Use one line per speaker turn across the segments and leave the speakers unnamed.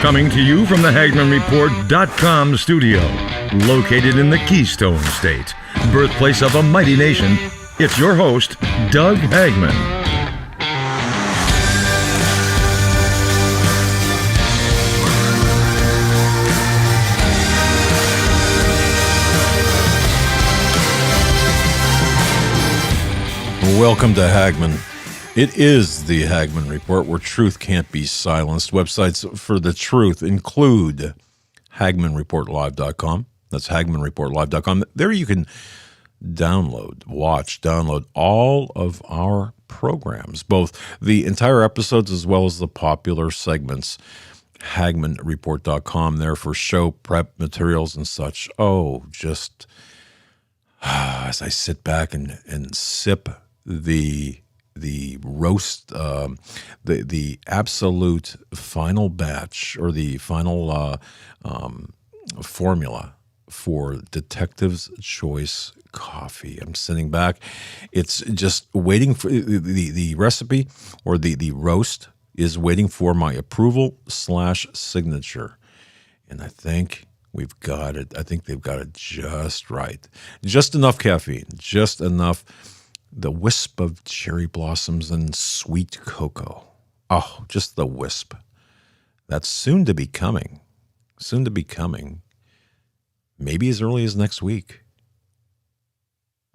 Coming to you from the HagmannReport.com studio, located in the Keystone State, birthplace of a mighty nation, it's your host, Doug Hagmann.
Welcome to Hagmann. It is the Hagmann Report, where truth can't be silenced. Websites for the truth include HagmannReportLive.com. That's HagmannReportLive.com. There you can download all of our programs, both the entire episodes as well as the popular segments. HagmannReport.com there for show prep materials and such. Oh, just as I sit back and sip the roast, the absolute final batch, or the final formula for Detective's Choice coffee. I'm sitting back. It's just waiting for the recipe, or the roast is waiting for my approval / signature. And I think we've got it. I think they've got it just right. Just enough caffeine, just enough. The wisp of cherry blossoms and sweet cocoa. Oh, just the wisp. That's soon to be coming. Soon to be coming. Maybe as early as next week.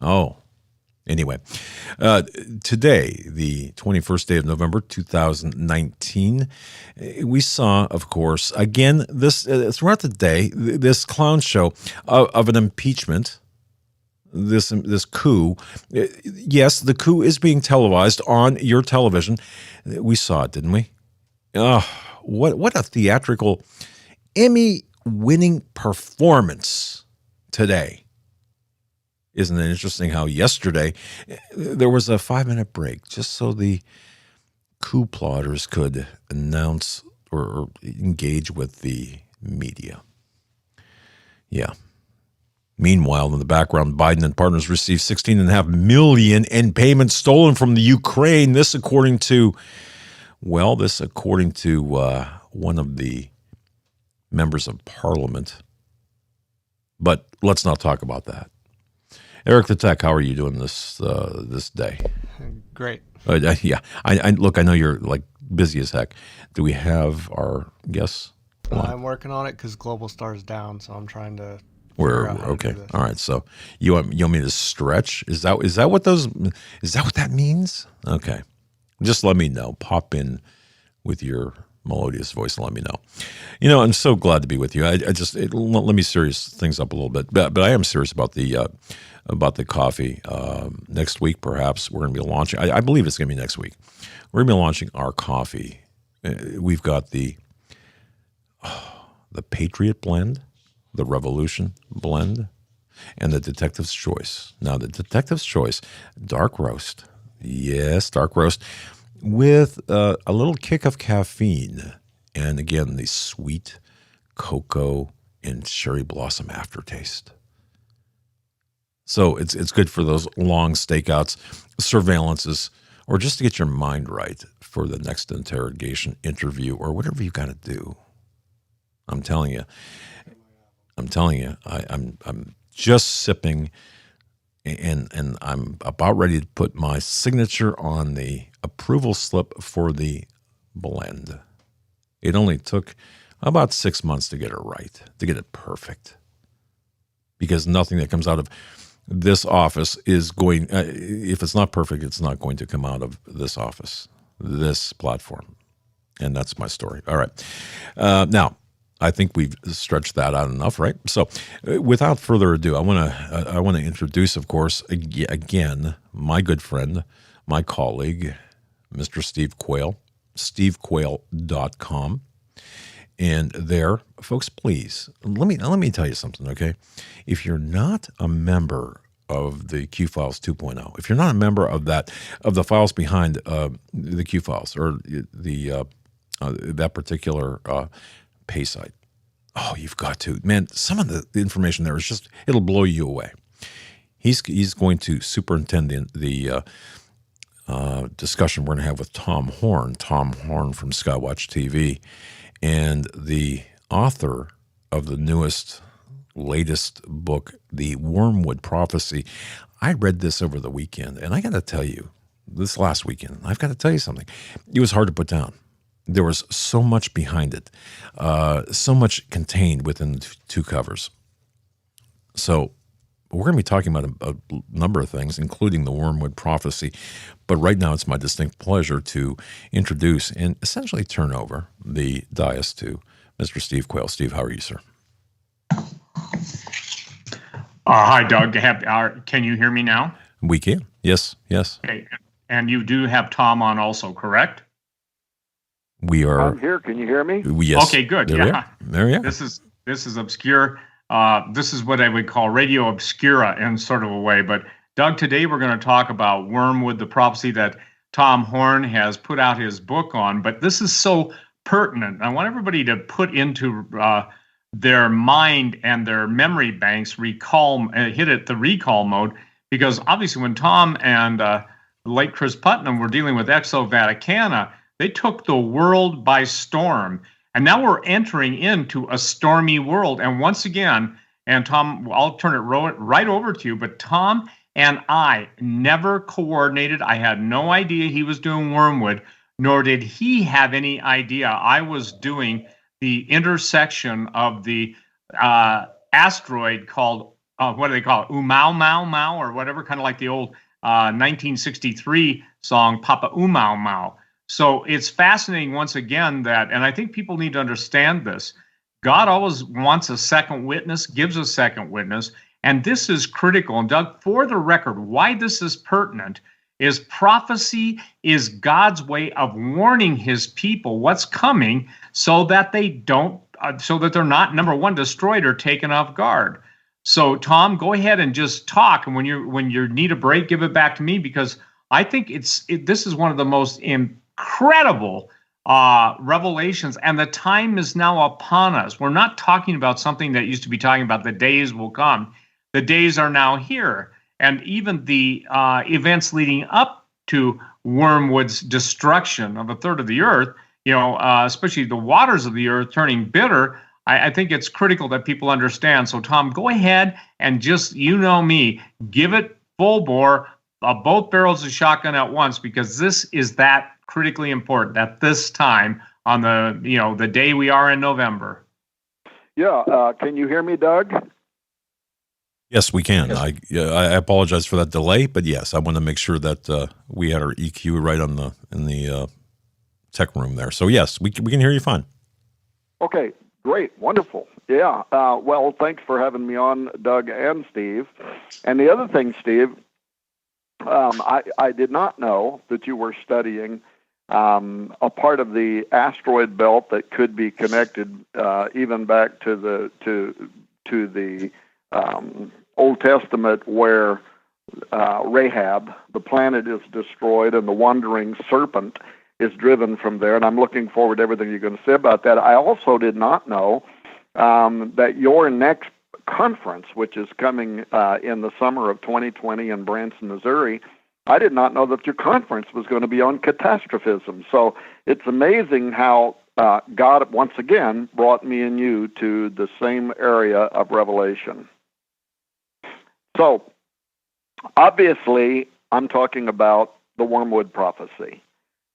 Oh, anyway. Today, the 21st day of November, 2019, we saw, of course, again, this throughout the day, this clown show of an impeachment. This coup. Yes, the coup is being televised on your television. We saw it, didn't we? Oh, what a theatrical, Emmy-winning performance today. Isn't it interesting how yesterday there was a 5-minute break just so the coup plotters could announce or engage with the media? Yeah. Meanwhile, in the background, Biden and partners received $16.5 million in payments stolen from the Ukraine. This according to one of the members of Parliament. But let's not talk about that. Eric the Tech, how are you doing this day?
Great.
Yeah. Look, I know you're like busy as heck. Do we have our guests?
I'm working on it because Global Star's down, so I'm trying to.
We're okay. All right. So you want me to stretch? Is that what that means? Okay. Just let me know. Pop in with your melodious voice and let me know. I'm so glad to be with you. Let me serious things up a little bit, but I am serious about the coffee. Next week, perhaps we're going to be launching. I believe it's going to be next week. We're going to be launching our coffee. We've got the Patriot Blend, the Revolution Blend, and the Detective's Choice. Now, the Detective's Choice, dark roast. Yes, dark roast with a little kick of caffeine. And again, the sweet cocoa and cherry blossom aftertaste. So it's good for those long stakeouts, surveillances, or just to get your mind right for the next interrogation, interview, or whatever you got to do. I'm telling you, I'm just sipping, and I'm about ready to put my signature on the approval slip for the blend. It only took about 6 months to get it right, to get it perfect, because nothing that comes out of this office is going, if it's not perfect, it's not going to come out of this office, this platform. And that's my story. All right. Now, I think we've stretched that out enough, right? So, without further ado, I want to introduce, of course, again, my good friend, my colleague, Mr. Steve Quayle, stevequayle.com. And there, folks, please, let me tell you something, okay? If you're not a member of the Q Files 2.0, if you're not a member of the files behind the Q Files, or that particular pay site, oh, you've got to, man. Some of the information there is just, it'll blow you away. He's going to superintend the discussion we're going to have with Tom Horn from Skywatch TV. And the author of the latest book, The Wormwood Prophecy, I read this over the weekend, and I got to tell you, this last weekend, I've got to tell you something. It was hard to put down. There was so much behind it, so much contained within the two covers. So we're going to be talking about a number of things, including the Wormwood Prophecy. But right now, it's my distinct pleasure to introduce and essentially turn over the dais to Mr. Steve Quayle. Steve, how are you, sir?
Hi, Doug. Can you hear me now?
We can. Yes.
Okay. And you do have Tom on also, correct?
We are.
I'm here. Can you hear me?
Yes.
Okay, good.
There we are.
This is obscure. This is what I would call radio obscura in sort of a way. But Doug, today we're going to talk about Wormwood, the prophecy that Tom Horn has put out his book on. But this is so pertinent. I want everybody to put into their mind and their memory banks hit it the recall mode, because obviously when Tom and late Chris Putnam were dealing with Exo Vaticana, they took the world by storm. And now we're entering into a stormy world. And once again, and Tom, I'll turn it right over to you, but Tom and I never coordinated. I had no idea he was doing Wormwood, nor did he have any idea I was doing the intersection of the asteroid called, what do they call it? Oumuamua, or whatever, kind of like the old 1963 song, Papa Oumuamua. So it's fascinating once again that, and I think people need to understand this, God always wants a second witness, gives a second witness, and this is critical. And Doug, for the record, why this is pertinent is prophecy is God's way of warning his people what's coming so that they don't, so that they're not, number one, destroyed or taken off guard. So Tom, go ahead and just talk. And when you need a break, give it back to me, because I think this is one of the most incredible revelations, and the time is now upon us. We're not talking about something that used to be talking about the days will come. The days are now here. And even the events leading up to Wormwood's destruction of a third of the earth, especially the waters of the earth turning bitter, I think it's critical that people understand. So Tom, go ahead and just, me, give it full bore, both barrels of shotgun at once, because this is that critically important at this time on the day we are in November.
Yeah. Can you hear me, Doug?
Yes, we can. Yes. I apologize for that delay, but yes, I want to make sure that we had our EQ right in the tech room there. So yes, we can hear you fine.
Okay, great, wonderful. Yeah. Well, thanks for having me on, Doug and Steve. And the other thing, Steve, I did not know that you were studying a part of the asteroid belt that could be connected even back to the Old Testament, where Rahab, the planet, is destroyed and the wandering serpent is driven from there. And I'm looking forward to everything you're going to say about that. I also did not know that your next conference, which is coming in the summer of 2020 in Branson, Missouri, I did not know that your conference was going to be on catastrophism. So it's amazing how God once again brought me and you to the same area of revelation. So, obviously, I'm talking about the Wormwood Prophecy.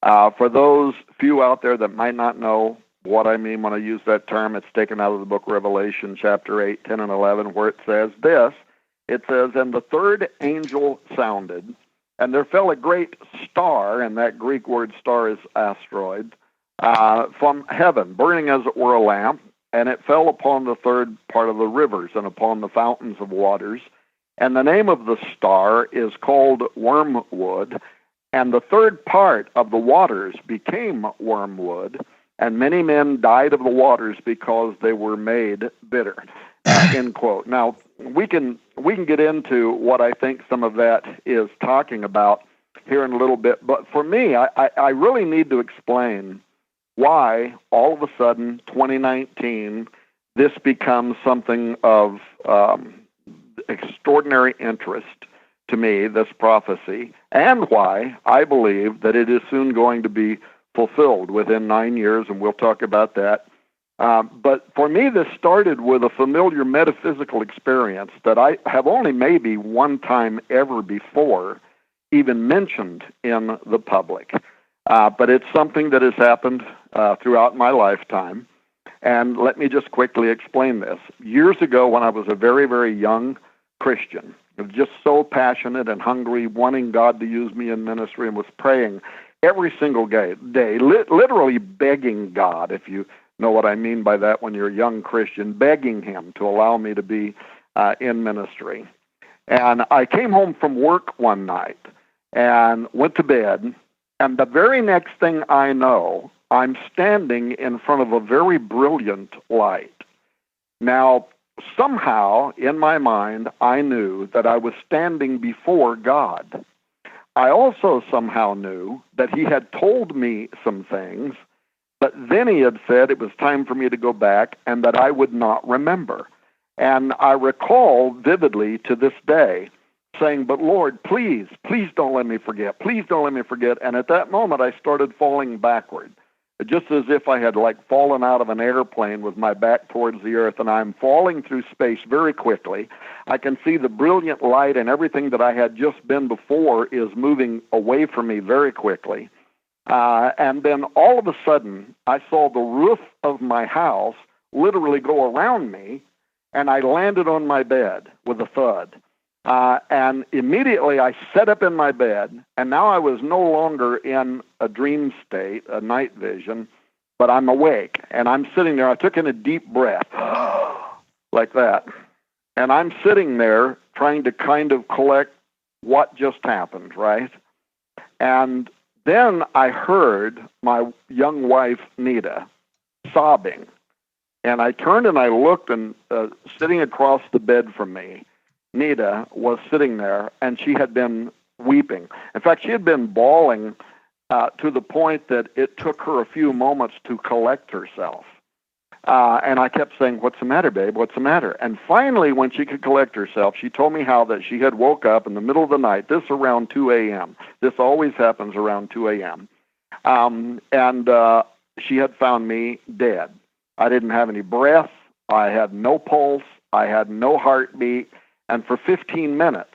For those few out there that might not know what I mean when I use that term, it's taken out of the book Revelation, chapter 8, 10, and 11, where it says this. It says, "And the third angel sounded, and there fell a great star," and that Greek word star is asteroid, "from heaven, burning as it were a lamp, and it fell upon the third part of the rivers and upon the fountains of waters. And the name of the star is called Wormwood, and the third part of the waters became wormwood, and many men died of the waters because they were made bitter." End quote. Now, we can get into what I think some of that is talking about here in a little bit, but for me, I really need to explain why all of a sudden, 2019, this becomes something of extraordinary interest to me, this prophecy, and why I believe that it is soon going to be fulfilled within 9 years, and we'll talk about that But for me, this started with a familiar metaphysical experience that I have only maybe one time ever before even mentioned in the public. But it's something that has happened throughout my lifetime. And let me just quickly explain this. Years ago, when I was a very, very young Christian, I was just so passionate and hungry, wanting God to use me in ministry, and was praying every single day, literally begging God, if you know what I mean by that when you're a young Christian, begging him to allow me to be in ministry. And I came home from work one night and went to bed, and the very next thing I know, I'm standing in front of a very brilliant light. Now, somehow in my mind, I knew that I was standing before God. I also somehow knew that he had told me some things, but then he had said it was time for me to go back and that I would not remember. And I recall vividly to this day saying, but Lord, please don't let me forget. Please don't let me forget. And at that moment, I started falling backward, just as if I had fallen out of an airplane with my back towards the earth, and I'm falling through space very quickly. I can see the brilliant light, and everything that I had just been before is moving away from me very quickly. And then all of a sudden, I saw the roof of my house literally go around me, and I landed on my bed with a thud. And immediately I sat up in my bed, and now I was no longer in a dream state, a night vision, but I'm awake, and I'm sitting there. I took in a deep breath, like that, and I'm sitting there trying to kind of collect what just happened, right? And then I heard my young wife, Nita, sobbing, and I turned and I looked, and sitting across the bed from me, Nita was sitting there, and she had been weeping. In fact, she had been bawling to the point that it took her a few moments to collect herself. And I kept saying, what's the matter, babe? What's the matter? And finally, when she could collect herself, she told me how that she had woke up in the middle of the night, this around 2 a.m. This always happens around 2 a.m. And she had found me dead. I didn't have any breath. I had no pulse. I had no heartbeat. And for 15 minutes,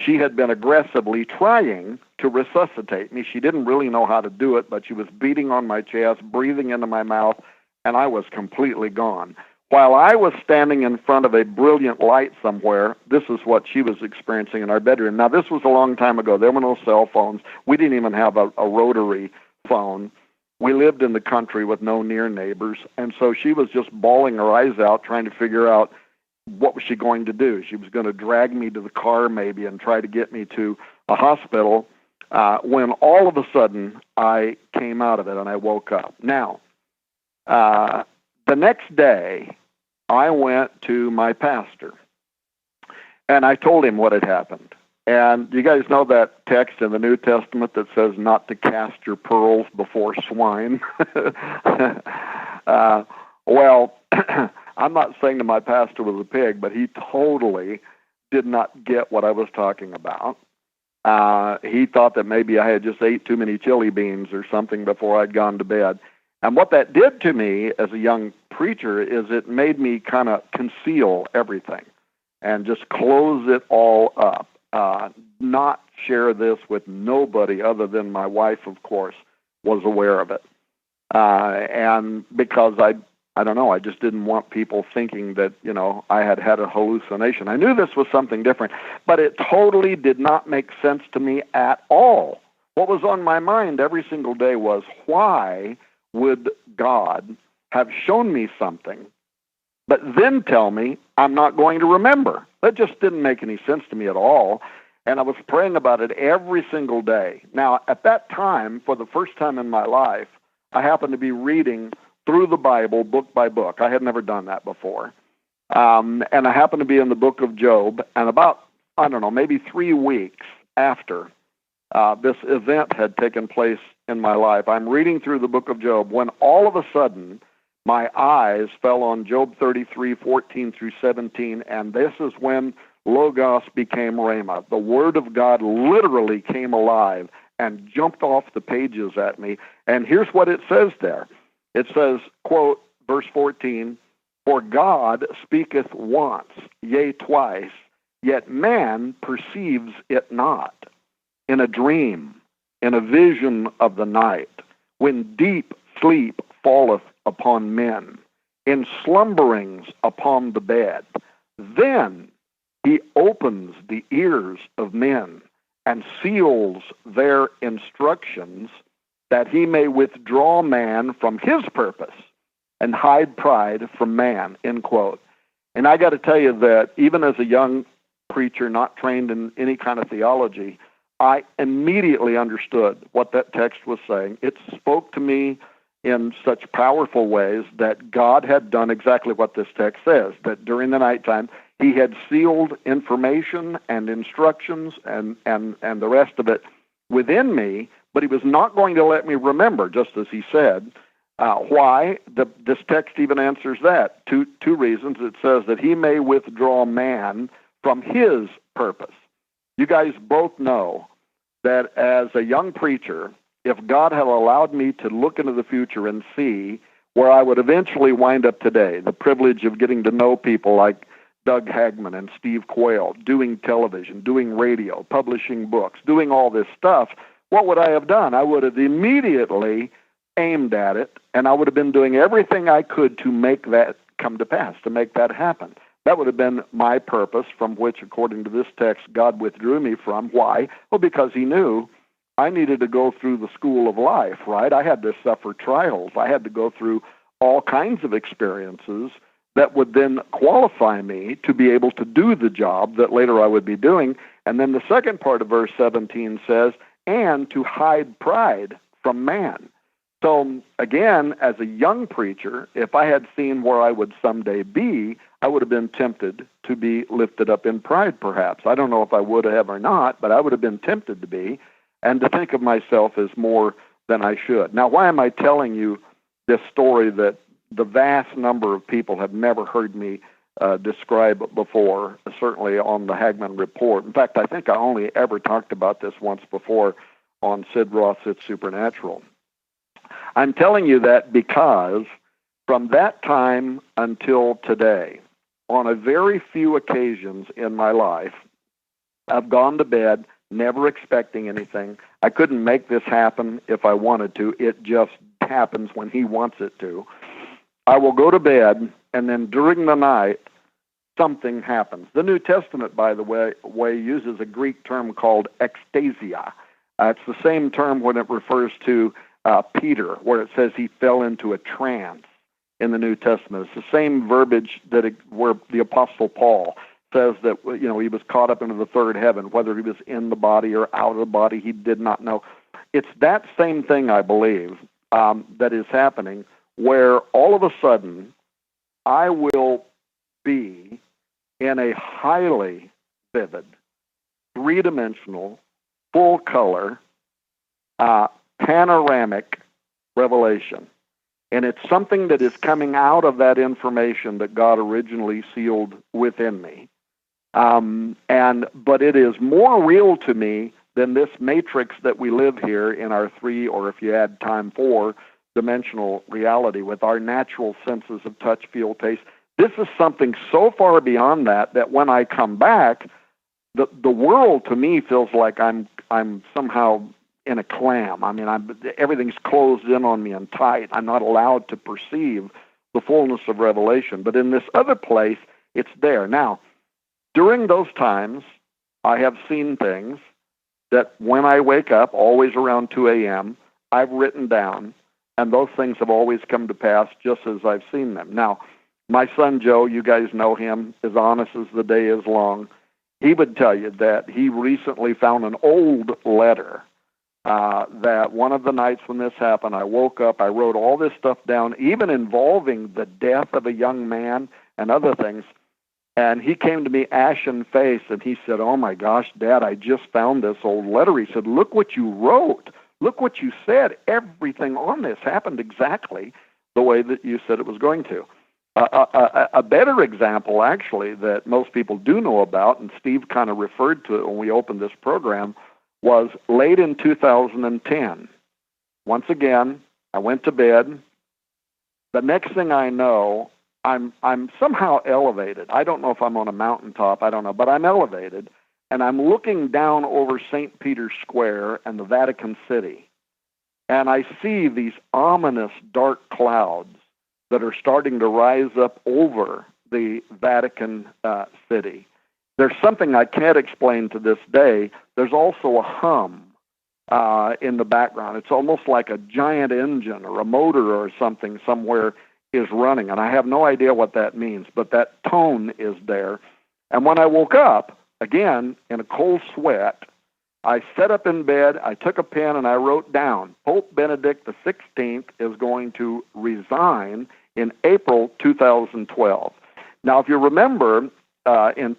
she had been aggressively trying to resuscitate me. She didn't really know how to do it, but she was beating on my chest, breathing into my mouth, and I was completely gone. While I was standing in front of a brilliant light somewhere, this is what she was experiencing in our bedroom. Now, this was a long time ago. There were no cell phones. We didn't even have a rotary phone. We lived in the country with no near neighbors, and so she was just bawling her eyes out, trying to figure out what was she going to do. She was going to drag me to the car maybe and try to get me to a hospital, when all of a sudden I came out of it and I woke up. Now, the next day, I went to my pastor, and I told him what had happened. And you guys know that text in the New Testament that says not to cast your pearls before swine? Well, I'm not saying that my pastor was a pig, but he totally did not get what I was talking about. He thought that maybe I had just ate too many chili beans or something before I'd gone to bed. And what that did to me as a young preacher is it made me kind of conceal everything and just close it all up, not share this with nobody other than my wife, of course, was aware of it. And because I don't know, I just didn't want people thinking that, I had had a hallucination. I knew this was something different, but it totally did not make sense to me at all. What was on my mind every single day was, why would God have shown me something, but then tell me I'm not going to remember? That just didn't make any sense to me at all. And I was praying about it every single day. Now, at that time, for the first time in my life, I happened to be reading through the Bible, book by book. I had never done that before. And I happened to be in the book of Job, and about, maybe 3 weeks after this event had taken place in my life, I'm reading through the book of Job when all of a sudden my eyes fell on Job 33, 14 through 17, and this is when Logos became Rhema. The Word of God literally came alive and jumped off the pages at me. And here's what it says there. It says, quote, verse 14, for God speaketh once, yea, twice, yet man perceives it not. In a dream, in a vision of the night, when deep sleep falleth upon men, in slumberings upon the bed, then he opens the ears of men and seals their instructions, that he may withdraw man from his purpose and hide pride from man, end quote. And I got to tell you that even as a young preacher, not trained in any kind of theology, I immediately understood what that text was saying. It spoke to me in such powerful ways that God had done exactly what this text says, that during the nighttime, he had sealed information and instructions and the rest of it within me, but he was not going to let me remember, just as he said. Why? This text even answers that. Two reasons. It says that he may withdraw man from his purpose. You guys both know that as a young preacher, if God had allowed me to look into the future and see where I would eventually wind up today, the privilege of getting to know people like Doug Hagman and Steve Quayle, doing television, doing radio, publishing books, doing all this stuff, what would I have done? I would have immediately aimed at it, and I would have been doing everything I could to make that come to pass, to make that happen. That would have been my purpose, from which, according to this text, God withdrew me from. Why? Well, because he knew I needed to go through the school of life, right? I had to suffer trials. I had to go through all kinds of experiences that would then qualify me to be able to do the job that later I would be doing. And then the second part of verse 17 says, and to hide pride from man. So again, as a young preacher, if I had seen where I would someday be, I would have been tempted to be lifted up in pride, perhaps. I don't know if I would have or not, but I would have been tempted to be, and to think of myself as more than I should. Now, why am I telling you this story that the vast number of people have never heard me describe before, certainly on the Hagman Report? In fact, I think I only ever talked about this once before on Sid Roth's It's Supernatural. I'm telling you that because from that time until today, on a very few occasions in my life, I've gone to bed never expecting anything. I couldn't make this happen if I wanted to. It just happens when he wants it to. I will go to bed, and then during the night, something happens. The New Testament, by the way, uses a Greek term called ecstasia. It's the same term when it refers to Peter, where it says he fell into a trance in the New Testament. It's the same verbiage where the Apostle Paul says that he was caught up into the third heaven. Whether he was in the body or out of the body, he did not know. It's that same thing, I believe, that is happening, where all of a sudden I will be in a highly vivid, three-dimensional, full-color, panoramic revelation. And it's something that is coming out of that information that God originally sealed within me. But it is more real to me than this matrix that we live here in our three, or if you add time, four-dimensional reality with our natural senses of touch, feel, taste. This is something so far beyond that when I come back, the world to me feels like I'm somehow in a clam. I mean, everything's closed in on me and tight. I'm not allowed to perceive the fullness of revelation. But in this other place, it's there. Now, during those times, I have seen things that when I wake up, always around 2 a.m., I've written down, and those things have always come to pass just as I've seen them. Now, my son Joe, you guys know him, as honest as the day is long. He would tell you that he recently found an old letter that one of the nights when this happened, I woke up, I wrote all this stuff down, even involving the death of a young man and other things. And he came to me ashen-faced, and he said, "Oh, my gosh, Dad, I just found this old letter." He said, "Look what you wrote. Look what you said. Everything on this happened exactly the way that you said it was going to." A better example, actually, that most people do know about, and Steve kind of referred to it when we opened this program, was late in 2010. Once again, I went to bed, the next thing I know, I'm somehow elevated. I don't know if I'm on a mountaintop, I don't know, but I'm elevated, and I'm looking down over St. Peter's Square and the Vatican City, and I see these ominous dark clouds that are starting to rise up over the Vatican City. There's something I can't explain to this day. There's also a hum in the background. It's almost like a giant engine or a motor or something somewhere is running, and I have no idea what that means, but that tone is there. And when I woke up, again, in a cold sweat, I sat up in bed, I took a pen, and I wrote down, Pope Benedict XVI is going to resign in April 2012. Now, if you remember, in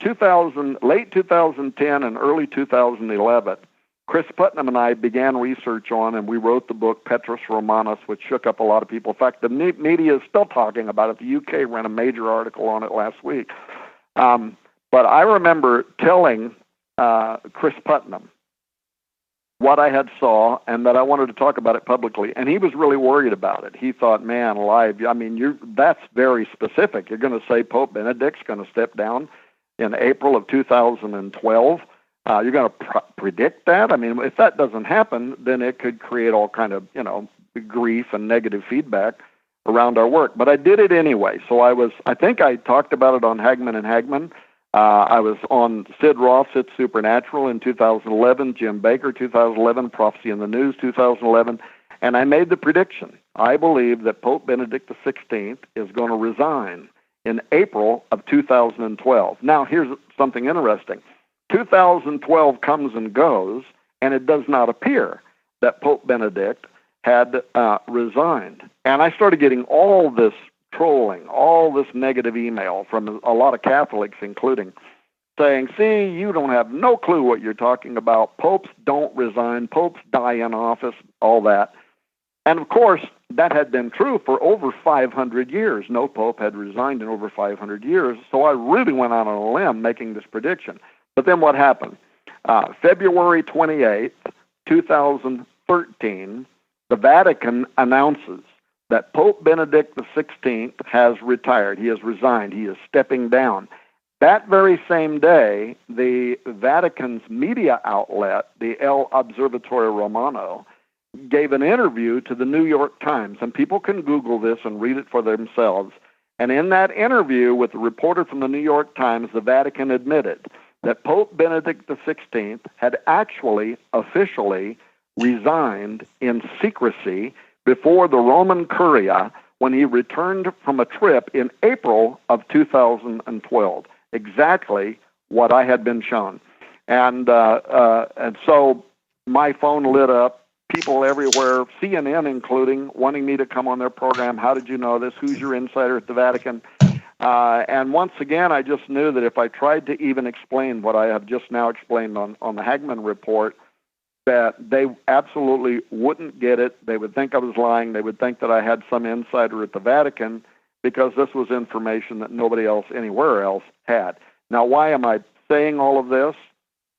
late 2010 and early 2011, Chris Putnam and I began research on, and we wrote the book Petrus Romanus, which shook up a lot of people. In fact, the media is still talking about it. The UK ran a major article on it last week. But I remember telling Chris Putnam what I had saw and that I wanted to talk about it publicly, and he was really worried about it. He thought, man, alive, I mean, that's very specific. You're going to say Pope Benedict's going to step down in April of 2012. You're going to predict that? I mean, if that doesn't happen, then it could create all kind of, grief and negative feedback around our work. But I did it anyway. So I think I talked about it on Hagmann and Hagmann. I was on Sid Roth's It's Supernatural in 2011, Jim Baker 2011, Prophecy in the News 2011, and I made the prediction. I believe that Pope Benedict XVI is going to resign in April of 2012. Now, here's something interesting. 2012 comes and goes, and it does not appear that Pope Benedict had resigned. And I started getting all this trolling, all this negative email from a lot of Catholics, including, saying, see, you don't have no clue what you're talking about. Popes don't resign. Popes die in office, all that. And, of course, that had been true for over 500 years. No pope had resigned in over 500 years. So I really went out on a limb making this prediction. But then what happened? February 28th, 2013, the Vatican announces that Pope Benedict XVI has retired. He has resigned. He is stepping down. That very same day, the Vatican's media outlet, the El Observatorio Romano, gave an interview to the New York Times, and people can Google this and read it for themselves. And in that interview with the reporter from the New York Times, the Vatican admitted that Pope Benedict XVI had actually officially resigned in secrecy before the Roman Curia when he returned from a trip in April of 2012. Exactly what I had been shown. And so my phone lit up, people everywhere, CNN including, wanting me to come on their program. How did you know this? Who's your insider at the Vatican? And once again, I just knew that if I tried to even explain what I have just now explained on the Hagmann report, that they absolutely wouldn't get it. They would think I was lying. They would think that I had some insider at the Vatican, because this was information that nobody else anywhere else had. Now, why am I saying all of this?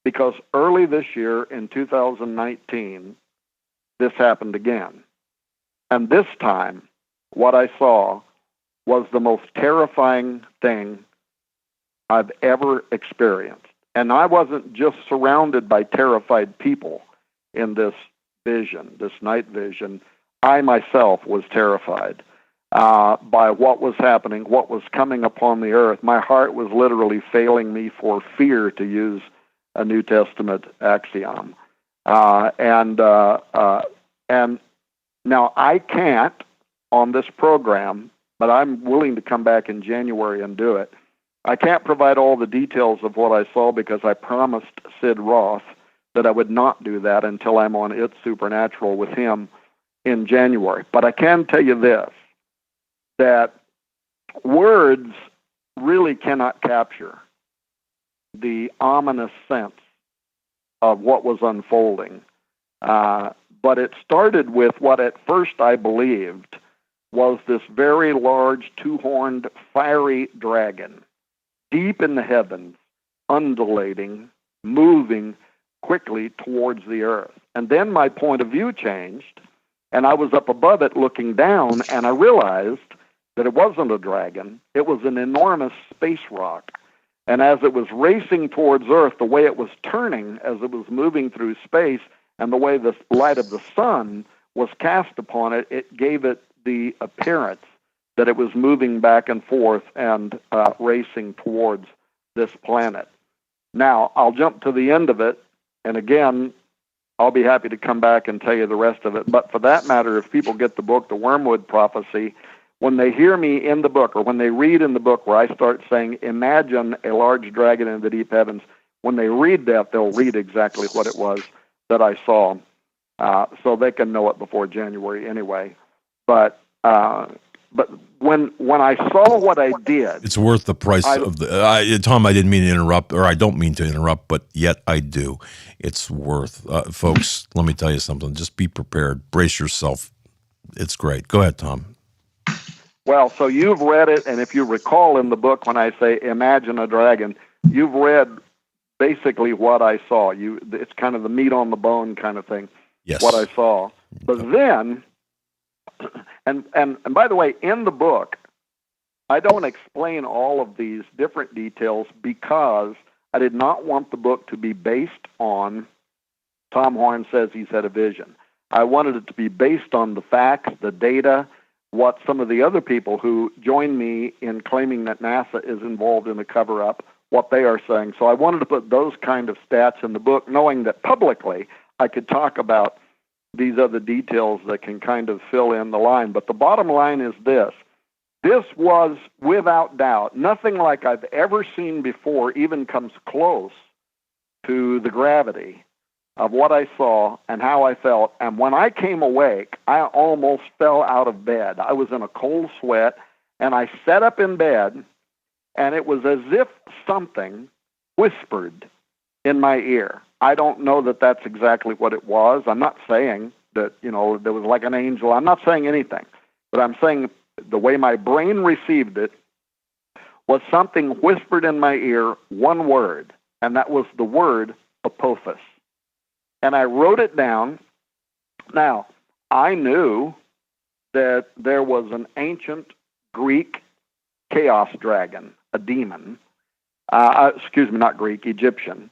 Because early this year in 2019, this happened again. And this time, what I saw was the most terrifying thing I've ever experienced. And I wasn't just surrounded by terrified people in this vision, this night vision. I myself was terrified by what was happening, what was coming upon the earth. My heart was literally failing me for fear, to use a New Testament axiom. And now I can't on this program, but I'm willing to come back in January and do it. I can't provide all the details of what I saw because I promised Sid Roth that I would not do that until I'm on It's Supernatural with him in January. But I can tell you this, that words really cannot capture the ominous sense of what was unfolding. But it started with what at first I believed was this very large, two-horned, fiery dragon, deep in the heavens, undulating, moving quickly towards the earth. And then my point of view changed, and I was up above it looking down, and I realized that it wasn't a dragon. It was an enormous space rock. And as it was racing towards Earth, the way it was turning as it was moving through space and the way the light of the sun was cast upon it, it gave it the appearance that it was moving back and forth and racing towards this planet. Now, I'll jump to the end of it, and again, I'll be happy to come back and tell you the rest of it. But for that matter, if people get the book, The Wormwood Prophecy, when they hear me in the book, or when they read in the book where I start saying, imagine a large dragon in the deep heavens, when they read that, they'll read exactly what it was that I saw, so they can know it before January anyway. But when I saw what I did,
it's worth the price of the. Tom, I didn't mean to interrupt, or I don't mean to interrupt, but yet I do. It's worth, folks. Let me tell you something. Just be prepared. Brace yourself. It's great. Go ahead, Tom.
Well, so you've read it, and if you recall in the book when I say imagine a dragon, you've read basically what I saw. It's kind of the meat on the bone kind of thing.
Yes.
What I saw. But then, and by the way, in the book, I don't explain all of these different details because I did not want the book to be based on Tom Horn says he's had a vision. I wanted it to be based on the facts, the data, what some of the other people who join me in claiming that NASA is involved in a cover-up, what they are saying. So I wanted to put those kind of stats in the book, knowing that publicly I could talk about these other details that can kind of fill in the line. But the bottom line is this. This was, without doubt, nothing like I've ever seen before even comes close to the gravity of what I saw and how I felt. And when I came awake, I almost fell out of bed. I was in a cold sweat, and I sat up in bed, and it was as if something whispered in my ear. I don't know that that's exactly what it was. I'm not saying that, there was like an angel. I'm not saying anything. But I'm saying the way my brain received it was something whispered in my ear, one word, and that was the word Apophis. And I wrote it down. Now, I knew that there was an ancient Greek chaos dragon, a demon. Not Greek, Egyptian.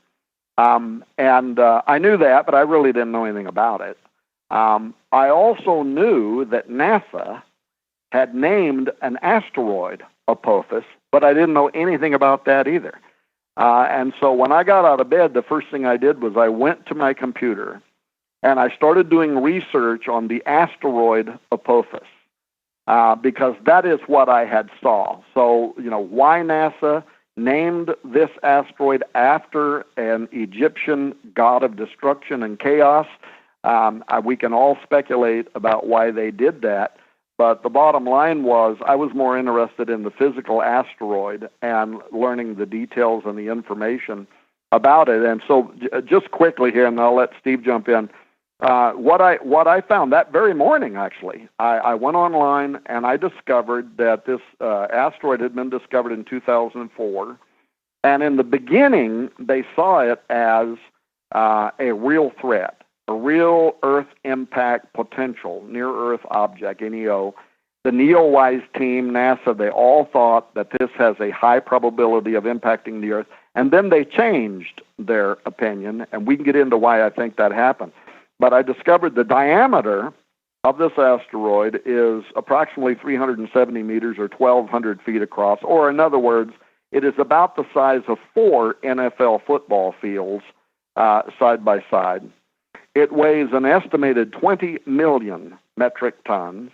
And I knew that, but I really didn't know anything about it. I also knew that NASA had named an asteroid Apophis, but I didn't know anything about that either. And so when I got out of bed, the first thing I did was I went to my computer and I started doing research on the asteroid Apophis, because that is what I had saw. So, why NASA named this asteroid after an Egyptian god of destruction and chaos, we can all speculate about why they did that. But the bottom line was I was more interested in the physical asteroid and learning the details and the information about it. And so just quickly here, and I'll let Steve jump in, what I found that very morning, actually, I went online and I discovered that this asteroid had been discovered in 2004. And in the beginning, they saw it as a real threat. A real Earth impact potential, near-Earth object, NEO. The NEOWISE team, NASA, they all thought that this has a high probability of impacting the Earth, and then they changed their opinion, and we can get into why I think that happened. But I discovered the diameter of this asteroid is approximately 370 meters or 1,200 feet across, or in other words, it is about the size of 4 NFL football fields side by side. It weighs an estimated 20 million metric tons.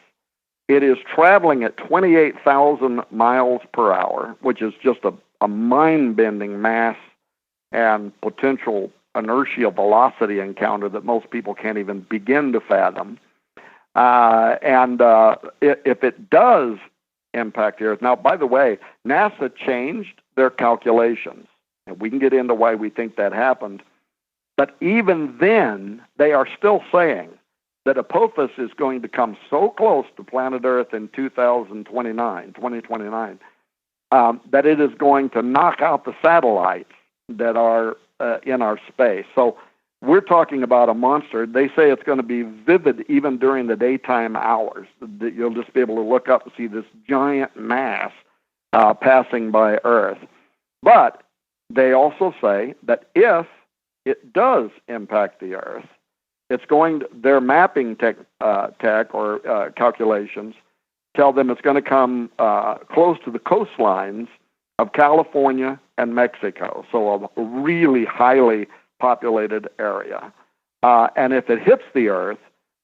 It is traveling at 28,000 miles per hour, which is just a mind-bending mass and potential inertial velocity encounter that most people can't even begin to fathom. If it does impact the Earth, now, by the way, NASA changed their calculations, and we can get into why we think that happened. But even then, they are still saying that Apophis is going to come so close to planet Earth in 2029, that it is going to knock out the satellites that are in our space. So we're talking about a monster. They say it's going to be vivid even during the daytime hours. You'll just be able to look up and see this giant mass passing by Earth. But they also say that if it does impact the Earth, it's going to, their mapping tech or calculations tell them it's going to come close to the coastlines of California and Mexico, so a really highly populated area. And if it hits the Earth,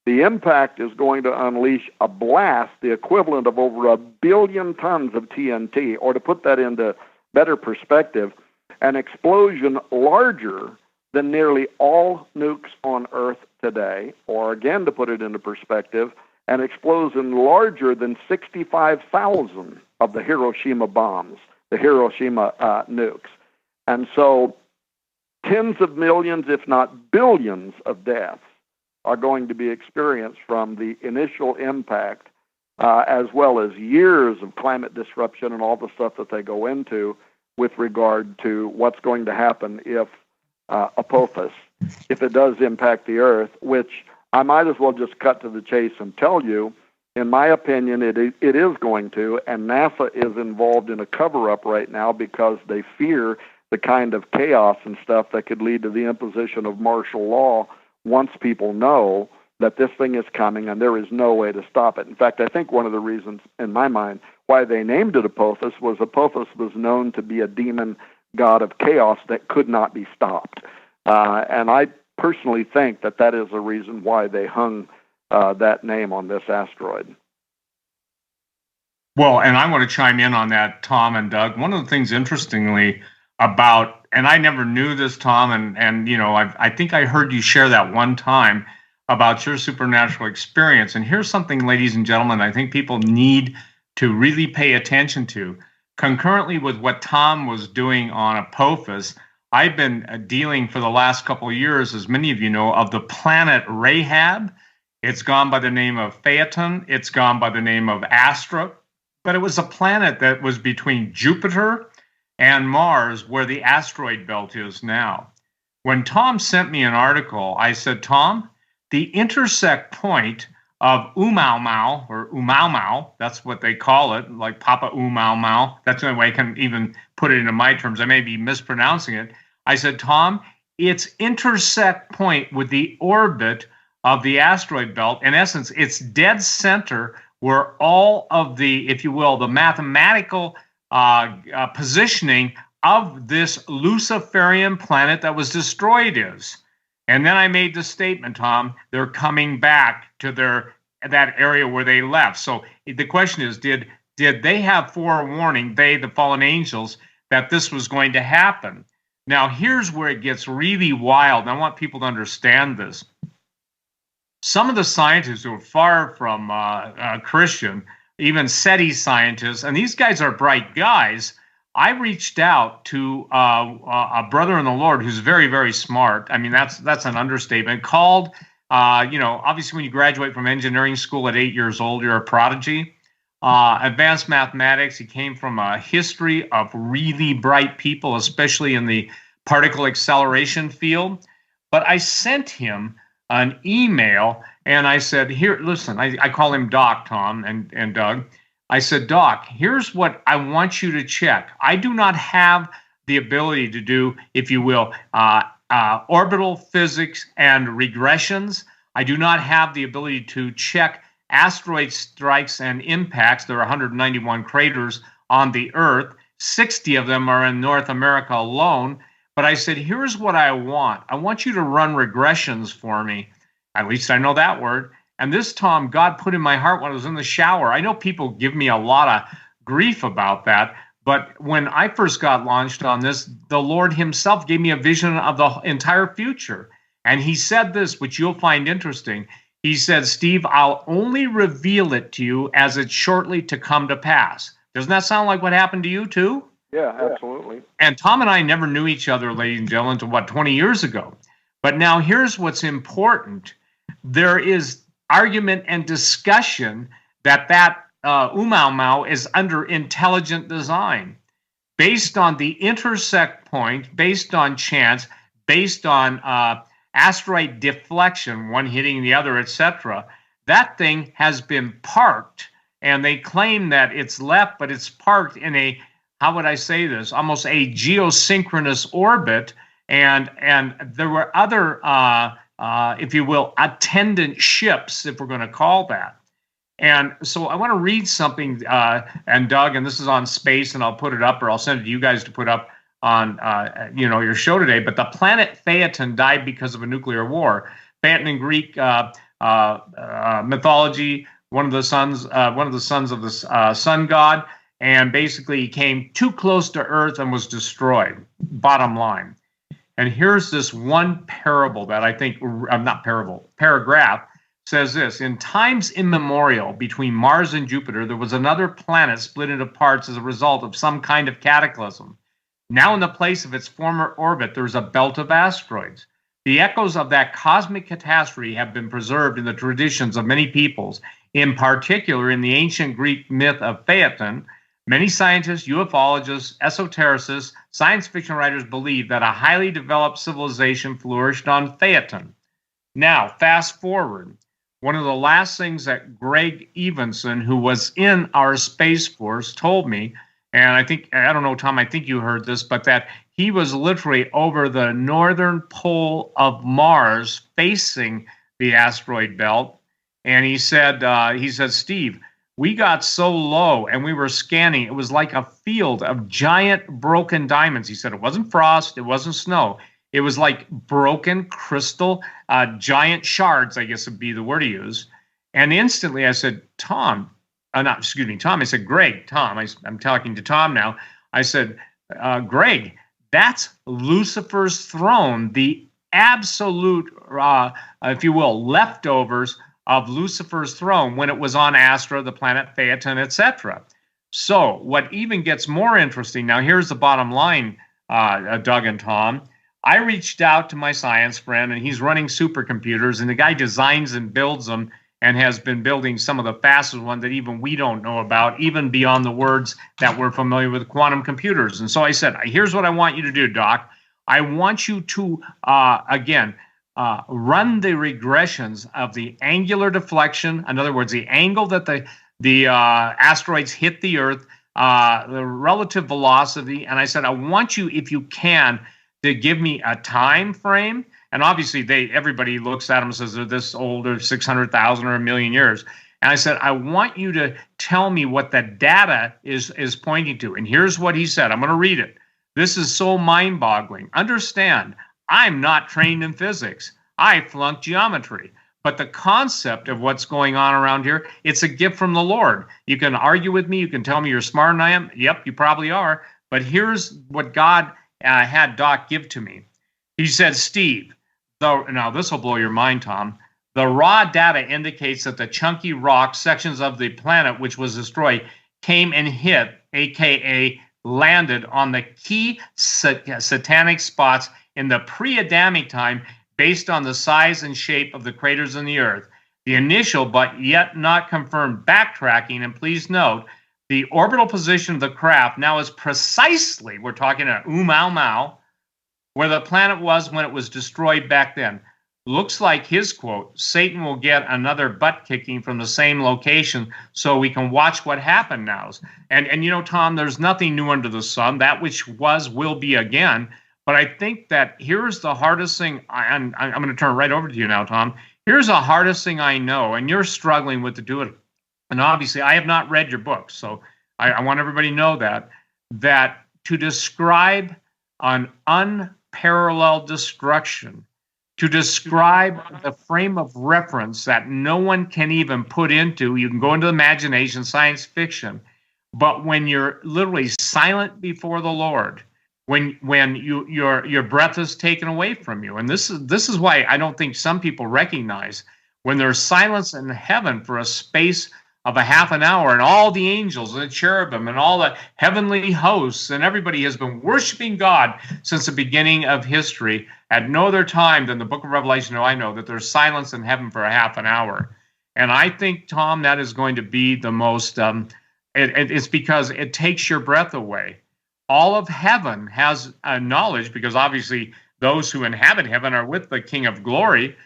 the impact is going to unleash a blast, the equivalent of over 1 billion tons of TNT, or to put that into better perspective, an explosion larger than nearly all nukes on Earth today, or again, to put it into perspective, an explosion larger than 65,000 of the Hiroshima bombs, the Hiroshima nukes. And so tens of millions, if not billions, of deaths are going to be experienced from the initial impact, as well as years of climate disruption and all the stuff that they go into with regard to what's going to happen if Apophis, if it does impact the Earth, which I might as well just cut to the chase and tell you, in my opinion, it is going to, and NASA is involved in a cover-up right now because they fear the kind of chaos and stuff that could lead to the imposition of martial law once people know that this thing is coming and there is no way to stop it. In fact, I think one of the reasons, in my mind, why they named it Apophis was known to be a demon god of chaos that could not be stopped. And I personally think that that is the reason why they hung that name on this asteroid.
Well, and I want to chime in on that, Tom and Doug. One of the things, interestingly, about, and I never knew this, Tom, and you know, I think I heard you share that one time about your supernatural experience. And here's something, ladies and gentlemen, I think people need to really pay attention to. Concurrently with what Tom was doing on Apophis, I've been dealing for the last couple of years, as many of you know, of the planet Rahab. It's gone by the name of Phaeton. It's gone by the name of Astra. But it was a planet that was between Jupiter and Mars, where the asteroid belt is now. When Tom sent me an article, I said, Tom, the intersect point of Oumuamua, or Oumuamua, that's what they call it, like Papa Oumuamua. That's the only way I can even put it into my terms. I may be mispronouncing it. I said, Tom, its intersect point with the orbit of the asteroid belt, in essence, its dead center where all of the, if you will, the mathematical positioning of this Luciferian planet that was destroyed is. And then I made the statement, Tom, they're coming back to that area where they left. So the question is, did they have forewarning, they, the fallen angels, that this was going to happen? Now, here's where it gets really wild, and I want people to understand this. Some of the scientists who are far from Christian, even SETI scientists, and these guys are bright guys. I reached out to a brother in the Lord who's very, very smart. I mean, that's an understatement. Called, obviously when you graduate from engineering school at 8 years old, you're a prodigy. Advanced mathematics. He came from a history of really bright people, especially in the particle acceleration field. But I sent him an email, and I said, here, listen, I call him Doc, Tom and Doug. I said, Doc, here's what I want you to check. I do not have the ability to do, if you will, orbital physics and regressions. I do not have the ability to check asteroid strikes and impacts. There are 191 craters on the Earth. 60 of them are in North America alone. But I said, here's what I want. I want you to run regressions for me. At least I know that word. And this, Tom, God put in my heart when I was in the shower. I know people give me a lot of grief about that. But when I first got launched on this, the Lord himself gave me a vision of the entire future. And he said this, which you'll find interesting. He said, Steve, I'll only reveal it to you as it's shortly to come to pass. Doesn't that sound like what happened to you too?
Yeah, absolutely.
And Tom and I never knew each other, ladies and gentlemen, until 20 years ago. But now here's what's important. There is argument and discussion that Oumuamua is under intelligent design, based on the intersect point, based on chance, based on asteroid deflection, one hitting the other, etc. That thing has been parked, and they claim that it's left, but it's parked in a, how would I say this, almost a geosynchronous orbit, and there were other, if you will, attendant ships, if we're going to call that. And so I want to read something, and Doug, and this is on space, and I'll put it up, or I'll send it to you guys to put up on your show today. But the planet Phaeton died because of a nuclear war. Phaeton in Greek mythology, one of the sons of the sun god, and basically he came too close to Earth and was destroyed. Bottom line. And here's this one parable that I think, paragraph says this: in times immemorial, between Mars and Jupiter, there was another planet split into parts as a result of some kind of cataclysm. Now, in the place of its former orbit, there is a belt of asteroids. The echoes of that cosmic catastrophe have been preserved in the traditions of many peoples, in particular in the ancient Greek myth of Phaeton. Many scientists, ufologists, esotericists, science fiction writers believe that a highly developed civilization flourished on Phaeton. Now, fast forward. One of the last things that Greg Evenson, who was in our Space Force, told me, and I don't know, Tom, I think you heard this, but that he was literally over the northern pole of Mars facing the asteroid belt. And he said, Steve, we got so low and we were scanning. It was like a field of giant broken diamonds. He said it wasn't frost. It wasn't snow. It was like broken crystal, giant shards, I guess would be the word to use. And instantly I said, Tom, I said, Greg, Tom, I'm talking to Tom now. I said, Greg, that's Lucifer's throne, the absolute, if you will, leftovers of Lucifer's throne when it was on Astra, the planet Phaeton, etc. So what even gets more interesting, now here's the bottom line, Doug and Tom. I reached out to my science friend, and he's running supercomputers, and the guy designs and builds them and has been building some of the fastest ones that even we don't know about, even beyond the words that we're familiar with, quantum computers. And so I said, here's what I want you to do, Doc. I want you to, run the regressions of the angular deflection, in other words, the angle that the asteroids hit the Earth, the relative velocity. And I said, I want you, if you can, to give me a time frame. And obviously everybody looks at them and says they're this old, or 600,000 or a million years. And I said, I want you to tell me what the data is pointing to. And here's what he said. I'm going to read it. This is so mind-boggling. Understand, I'm not trained in physics. I flunked geometry. But the concept of what's going on around here, it's a gift from the Lord. You can argue with me. You can tell me you're smarter than I am. Yep, you probably are. But here's what God had Doc give to me. He said, Steve, now this will blow your mind, Tom. The raw data indicates that the chunky rock sections of the planet which was destroyed came and hit, aka landed, on the key satanic spots in the pre-Adamic time based on the size and shape of the craters in the Earth. The initial but yet not confirmed backtracking, and please note, the orbital position of the craft now is precisely, we're talking at Mau, where the planet was when it was destroyed back then. Looks like his quote, Satan will get another butt kicking from the same location so we can watch what happened now. And you know, Tom, there's nothing new under the sun. That which was will be again. But I think that here's the hardest thing, and I'm going to turn right over to you now, Tom. Here's the hardest thing I know, and you're struggling with to do it. And obviously, I have not read your book, so I want everybody to know that to describe an unparalleled destruction, to describe the frame of reference that no one can even put into, you can go into imagination, science fiction, but when you're literally silent before the Lord, when your breath is taken away from you, and this is why I don't think some people recognize when there's silence in heaven for a space of a half an hour, and all the angels and the cherubim and all the heavenly hosts and everybody has been worshiping God since the beginning of history. At no other time than the book of Revelation do I know that there's silence in heaven for a half an hour. And I think, Tom, that is going to be the most, it's because it takes your breath away. All of heaven has knowledge, because obviously those who inhabit heaven are with the King of Glory,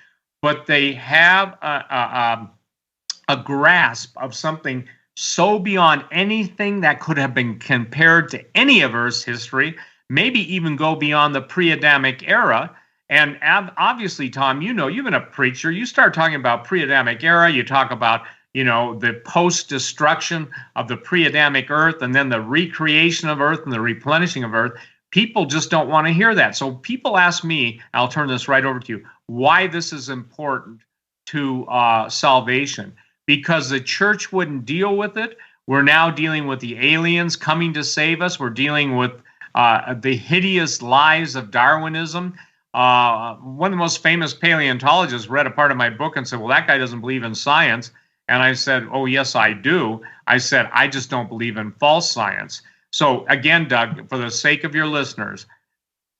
but they have a grasp of something so beyond anything that could have been compared to any of Earth's history, maybe even go beyond the pre-Adamic era. And obviously, Tom, you've been a preacher. You start talking about pre-Adamic era, you talk about, the post-destruction of the pre-Adamic Earth, and then the recreation of Earth and the replenishing of Earth. People just don't want to hear that. So people ask me, I'll turn this right over to you, why this is important to salvation. Because the church wouldn't deal with it. We're now dealing with the aliens coming to save us. We're dealing with the hideous lies of Darwinism. One of the most famous paleontologists read a part of my book and said, well, that guy doesn't believe in science. And I said, oh, yes, I do. I said, I just don't believe in false science. So again, Doug, for the sake of your listeners,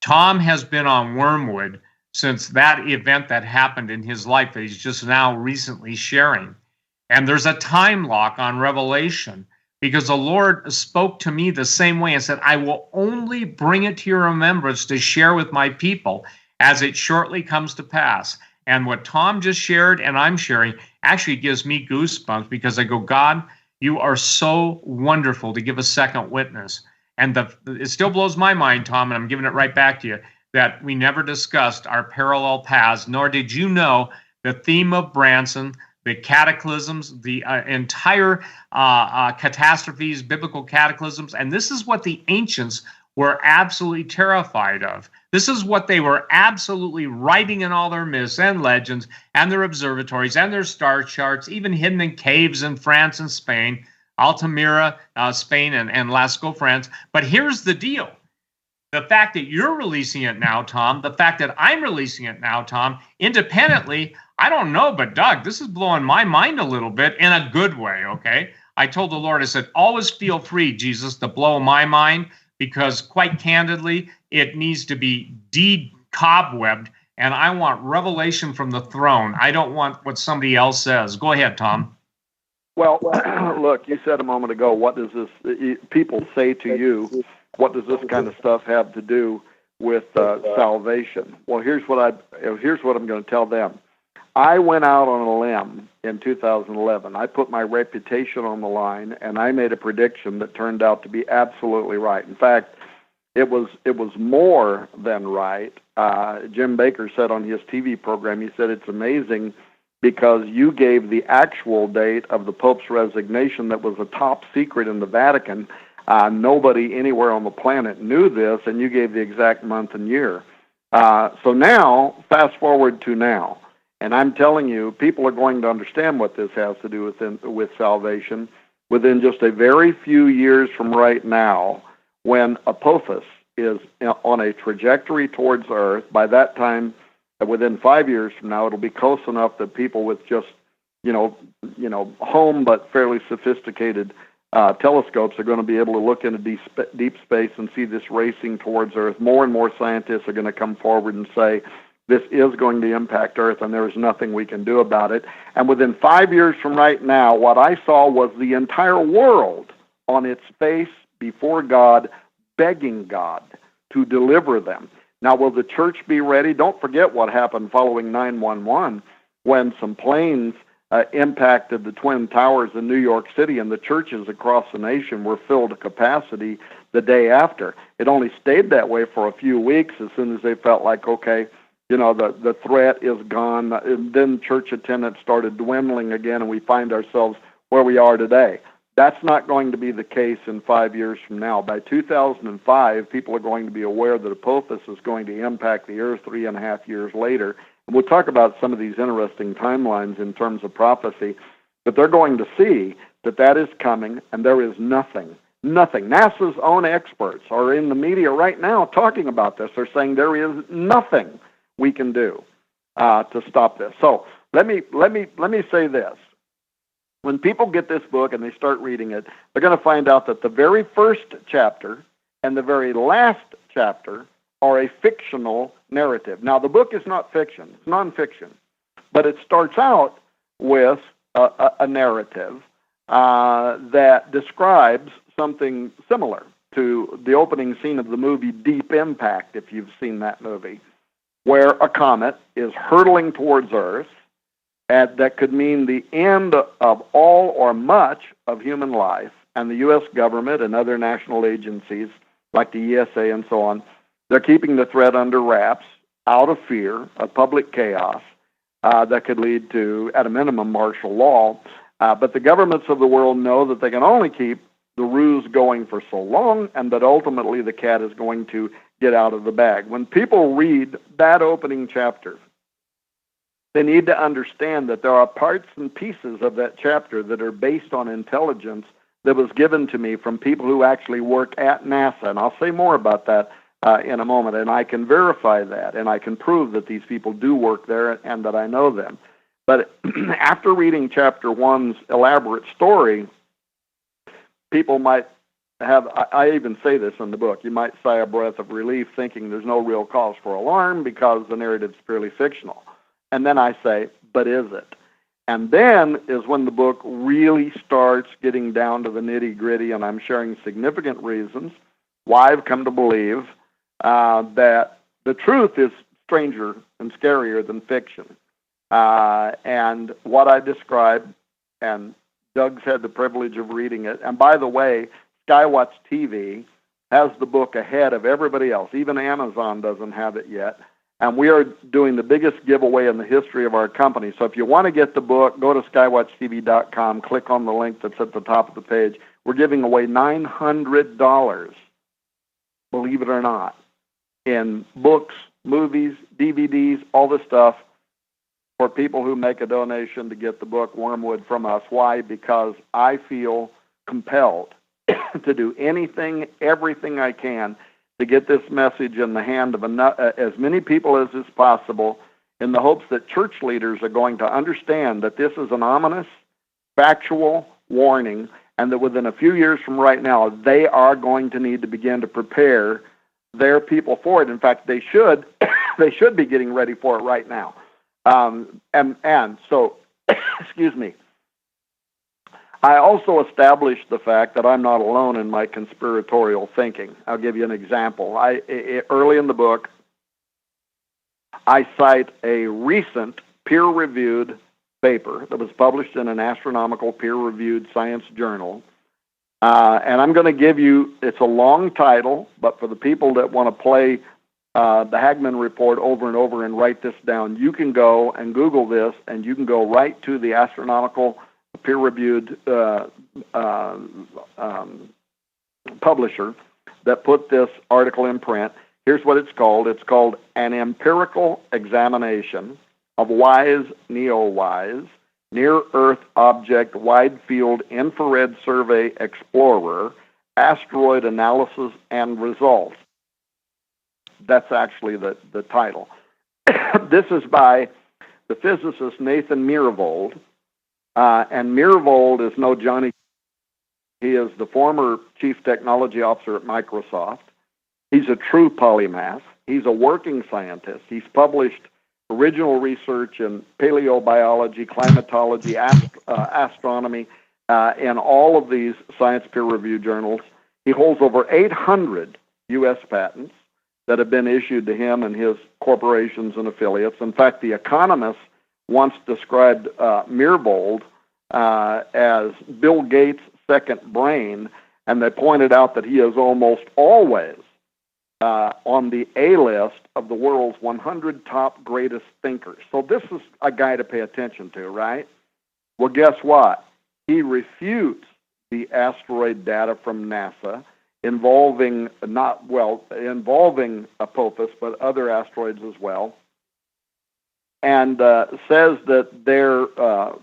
Tom has been on Wormwood since that event that happened in his life that he's just now recently sharing. And there's a time lock on Revelation because the Lord spoke to me the same way and said, I will only bring it to your remembrance to share with my people as it shortly comes to pass. And what Tom just shared and I'm sharing actually gives me goosebumps because I go, God, you are so wonderful to give a second witness. And it still blows my mind, Tom, and I'm giving it right back to you, that we never discussed our parallel paths, nor did you know the theme of Branson, the cataclysms, the entire catastrophes, biblical cataclysms. And this is what the ancients were absolutely terrified of. This is what they were absolutely writing in all their myths and legends and their observatories and their star charts, even hidden in caves in France and Spain, Altamira, Spain, and Lascaux, France. But here's the deal. The fact that you're releasing it now, Tom, the fact that I'm releasing it now, Tom, independently, I don't know, but Doug, this is blowing my mind a little bit in a good way, okay? I told the Lord, I said, always feel free, Jesus, to blow my mind, because quite candidly, it needs to be de-cobwebbed, and I want revelation from the throne. I don't want what somebody else says. Go ahead, Tom.
Well, look, you said a moment ago, what does this, people say to you, what does this kind of stuff have to do with salvation? Well, here's what I'm going to tell them. I went out on a limb in 2011. I put my reputation on the line, and I made a prediction that turned out to be absolutely right. In fact, it was more than right. Jim Bakker said on his TV program, he said, it's amazing because you gave the actual date of the Pope's resignation that was a top secret in the Vatican. Nobody anywhere on the planet knew this, and you gave the exact month and year. So now, fast forward to now, and I'm telling you, people are going to understand what this has to do with salvation within just a very few years from right now, when Apophis is on a trajectory towards Earth. By that time, within 5 years from now, it'll be close enough that people with just, home but fairly sophisticated telescopes are going to be able to look into deep space and see this racing towards Earth. More and more scientists are going to come forward and say, this is going to impact Earth, and there is nothing we can do about it. And within 5 years from right now, what I saw was the entire world on its face before God, begging God to deliver them. Now, will the church be ready? Don't forget what happened following 9/11 when some planes impacted the Twin Towers in New York City, and the churches across the nation were filled to capacity the day after. It only stayed that way for a few weeks as soon as they felt like, okay, the threat is gone. And then church attendance started dwindling again, and we find ourselves where we are today. That's not going to be the case in 5 years from now. By 2005, people are going to be aware that Apophis is going to impact the Earth 3.5 years later. And we'll talk about some of these interesting timelines in terms of prophecy, but they're going to see that is coming, and there is nothing. NASA's own experts are in the media right now talking about this. They're saying there is nothing we can do to stop this. So let me say this. When people get this book and they start reading it, they're going to find out that the very first chapter and the very last chapter are a fictional narrative. Now, the book is not fiction. It's nonfiction. But it starts out with a narrative that describes something similar to the opening scene of the movie Deep Impact, if you've seen that movie. where a comet is hurtling towards Earth, and that could mean the end of all or much of human life, and the U.S. government and other national agencies like the ESA and so on, they're keeping the threat under wraps out of fear of public chaos that could lead to, at a minimum, martial law. But the governments of the world know that they can only keep the ruse going for so long, and that ultimately the cat is going to get out of the bag. When people read that opening chapter, they need to understand that there are parts and pieces of that chapter that are based on intelligence that was given to me from people who actually work at NASA. And I'll say more about that in a moment. And I can verify that, and I can prove that these people do work there and that I know them. But after reading Chapter 1's elaborate story, people might have, I even say this in the book, you might sigh a breath of relief thinking there's no real cause for alarm because the narrative's purely fictional. And then I say, but is it? And then is when the book really starts getting down to the nitty-gritty, and I'm sharing significant reasons why I've come to believe that the truth is stranger and scarier than fiction. And what I described, and Doug's had the privilege of reading it, and by the way, Skywatch TV has the book ahead of everybody else. Even Amazon doesn't have it yet. And we are doing the biggest giveaway in the history of our company. So if you want to get the book, go to skywatchtv.com, click on the link that's at the top of the page. We're giving away $900, believe it or not, in books, movies, DVDs, all this stuff for people who make a donation to get the book Wormwood from us. Why? Because I feel compelled to do anything, everything I can to get this message in the hand of as many people as is possible, in the hopes that church leaders are going to understand that this is an ominous, factual warning, and that within a few years from right now, they are going to need to begin to prepare their people for it. In fact, they should be getting ready for it right now. And so, excuse me, I also established the fact that I'm not alone in my conspiratorial thinking. I'll give you an example. Early in the book, I cite a recent peer-reviewed paper that was published in an astronomical peer-reviewed science journal. And I'm going to give you, it's a long title, but for the people that want to play the Hagmann Report over and over and write this down, you can go and Google this, and you can go right to the astronomical peer-reviewed publisher that put this article in print. Here's what it's called. It's called An Empirical Examination of WISE, NEOWISE, Near-Earth Object Wide Field Infrared Survey Explorer, Asteroid Analysis and Results. That's actually the title. This is by the physicist Nathan Myhrvold. And Myhrvold is no Johnny. He is the former chief technology officer at Microsoft. He's a true polymath. He's a working scientist. He's published original research in paleobiology, climatology, astronomy, in all of these science peer-reviewed journals. He holds over 800 U.S. patents that have been issued to him and his corporations and affiliates. In fact, The Economist once described Myhrvold as Bill Gates' second brain, and they pointed out that he is almost always on the A-list of the world's 100 top greatest thinkers. So this is a guy to pay attention to, right? Well, guess what? He refutes the asteroid data from NASA involving Apophis, but other asteroids as well, and says that their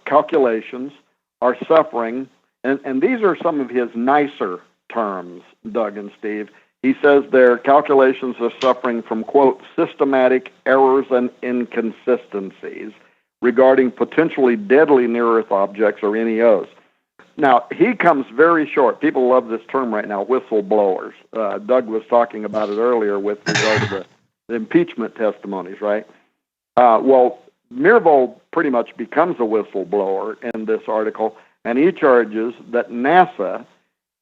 calculations are suffering, and these are some of his nicer terms, Doug and Steve. He says their calculations are suffering from, quote, systematic errors and inconsistencies regarding potentially deadly near-Earth objects, or NEOs. Now, he comes very short. People love this term right now, whistleblowers. Doug was talking about it earlier with regard to the impeachment testimonies, right? Well, Myhrvold pretty much becomes a whistleblower in this article, and he charges that NASA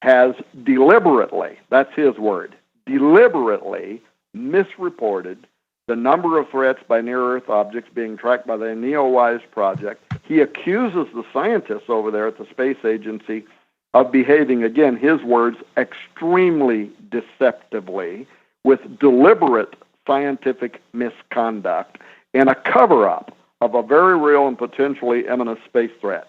has deliberately, that's his word, deliberately misreported the number of threats by near-Earth objects being tracked by the NEOWISE project. He accuses the scientists over there at the space agency of behaving, again, his words, extremely deceptively, with deliberate scientific misconduct and a cover-up of a very real and potentially imminent space threat.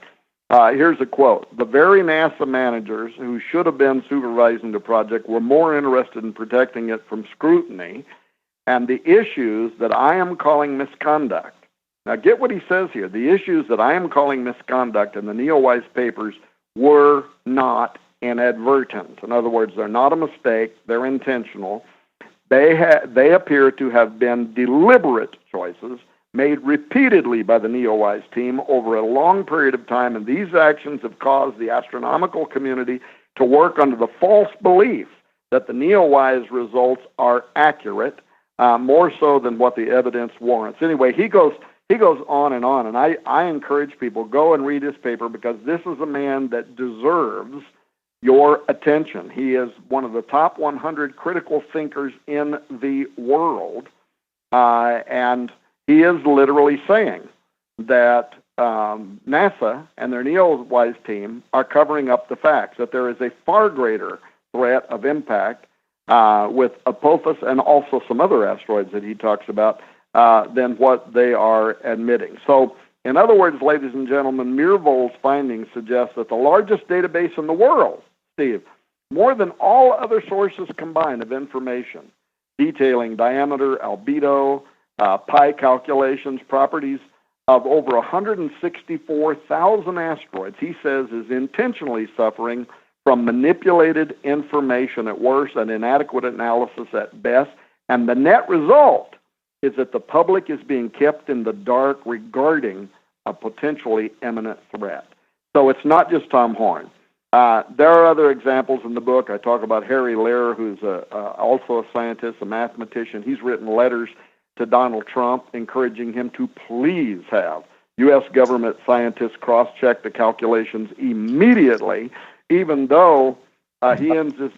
Here's a quote. The very NASA managers who should have been supervising the project were more interested in protecting it from scrutiny and the issues that I am calling misconduct. Now get what he says here. The issues that I am calling misconduct in the NEOWISE papers were not inadvertent. In other words, they're not a mistake. They're intentional. They appear to have been deliberate choices made repeatedly by the NEOWISE team over a long period of time, and these actions have caused the astronomical community to work under the false belief that the NEOWISE results are accurate, more so than what the evidence warrants. Anyway, he goes on, and I encourage people, go and read his paper, because this is a man that deserves your attention. He is one of the top 100 critical thinkers in the world, and he is literally saying that NASA and their NEOWISE team are covering up the facts, that there is a far greater threat of impact with Apophis and also some other asteroids that he talks about than what they are admitting. So, in other words, ladies and gentlemen, Myhrvold's findings suggest that the largest database in the world, Steve, more than all other sources combined of information, detailing diameter, albedo, pi calculations, properties of over 164,000 asteroids, he says, is intentionally suffering from manipulated information at worst and inadequate analysis at best. And the net result is that the public is being kept in the dark regarding a potentially imminent threat. So it's not just Tom Horn. There are other examples in the book. I talk about Harry Lehr, who's also a scientist, a mathematician. He's written letters to Donald Trump encouraging him to please have U.S. government scientists cross-check the calculations immediately, even though he ends his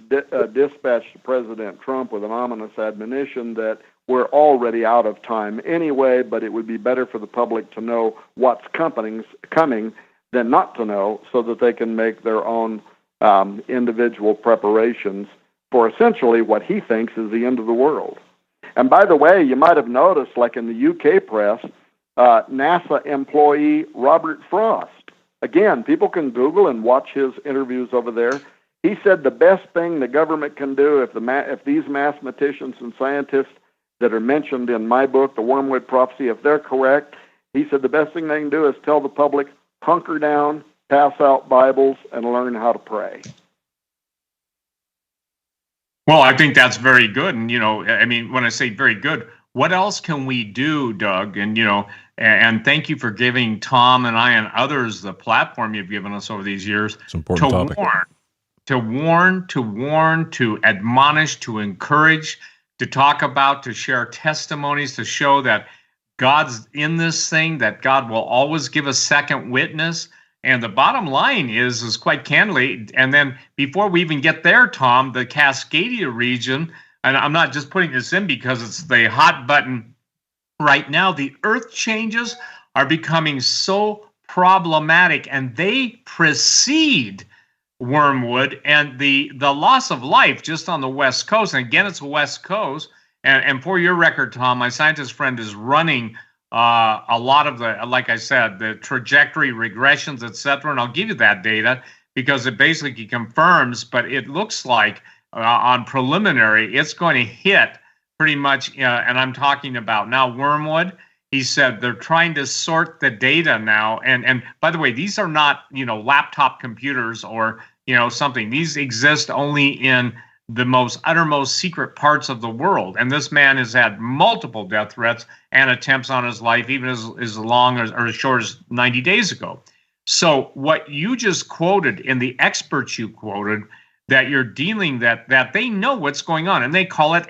dispatch to President Trump with an ominous admonition that we're already out of time anyway, but it would be better for the public to know what's coming than not to know, so that they can make their own individual preparations for essentially what he thinks is the end of the world. And by the way, you might have noticed, like in the UK press, NASA employee Robert Frost, again, people can Google and watch his interviews over there. He said the best thing the government can do if these mathematicians and scientists that are mentioned in my book, The Wormwood Prophecy, if they're correct, he said the best thing they can do is tell the public, hunker down, pass out Bibles, and learn how to pray.
Well, I think that's very good. And, I mean, when I say very good, what else can we do, Doug? And, and thank you for giving Tom and I and others the platform you've given us over these years
It's an important topic.
to warn, to admonish, to encourage, to talk about, to share testimonies, to show that God's in this thing, that God will always give a second witness. And the bottom line is quite candidly, and then before we even get there, Tom, the Cascadia region, and I'm not just putting this in because it's the hot button right now, the earth changes are becoming so problematic, and they precede Wormwood and the loss of life just on the West Coast. And again, it's the West Coast. And for your record, Tom, my scientist friend is running a lot of the, like I said, the trajectory regressions, et cetera. And I'll give you that data because it basically confirms, but it looks like on preliminary, it's going to hit pretty much, and I'm talking about now Wormwood. He said they're trying to sort the data now. And by the way, these are not, laptop computers or, something. These exist only in the uttermost secret parts of the world. And this man has had multiple death threats and attempts on his life, even as long as, or as short as 90 days ago. So what you just quoted in the experts you quoted, that you're dealing, that they know what's going on, and they call it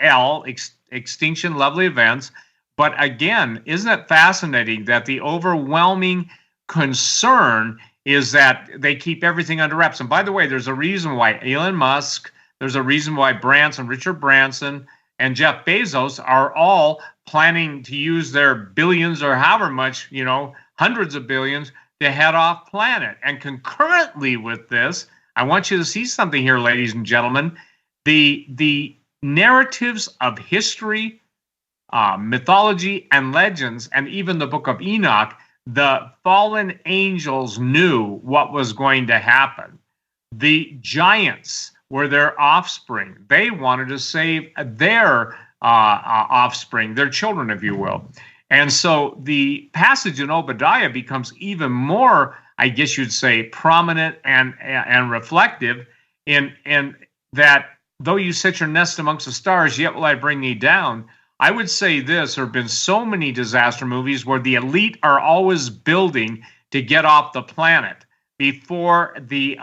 extinction level events. But again, isn't it fascinating that the overwhelming concern is that they keep everything under wraps? And by the way, there's a reason why Elon Musk, there's a reason why Richard Branson, and Jeff Bezos are all planning to use their billions or however much, hundreds of billions to head off planet. And concurrently with this, I want you to see something here, ladies and gentlemen. The narratives of history, mythology, and legends, and even the book of Enoch, the fallen angels knew what was going to happen. The giants were their offspring. They wanted to save their offspring, their children, if you will. And so the passage in Obadiah becomes even more, I guess you'd say, prominent and reflective in that, though you set your nest amongst the stars, yet will I bring thee down. I would say this: there have been so many disaster movies where the elite are always building to get off the planet before be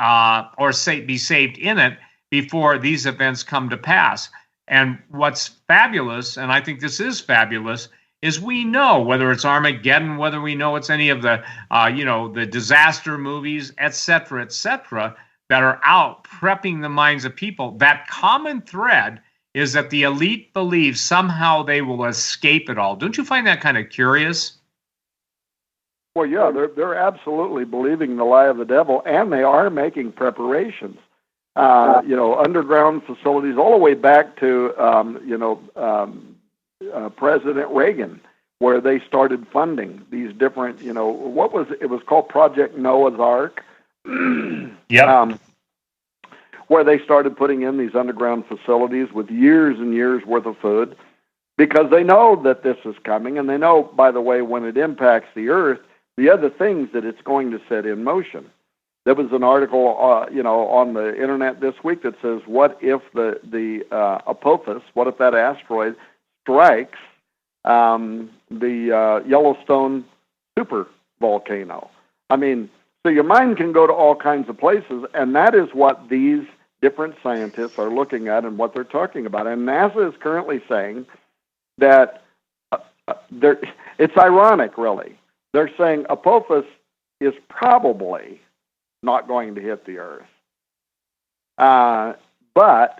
saved in it before these events come to pass. And what's fabulous, and I think this is fabulous, is we know, whether it's Armageddon, whether we know it's any of the the disaster movies, et cetera, that are out prepping the minds of people, that common thread is that the elite believe somehow they will escape it all. Don't you find that kind of curious?
Well, yeah, they're absolutely believing the lie of the devil, and they are making preparations. Underground facilities, all the way back to President Reagan, where they started funding these different, it was called Project Noah's Ark.
Yeah.
Where they started putting in these underground facilities with years and years worth of food, because they know that this is coming, and they know, by the way, when it impacts the earth, the other things that it's going to set in motion. There was an article, on the internet this week that says, what if the Apophis, what if that asteroid strikes the Yellowstone super volcano? I mean, so your mind can go to all kinds of places, and that is what these different scientists are looking at and what they're talking about. And NASA is currently saying that it's ironic, really. They're saying Apophis is probably not going to hit the Earth, but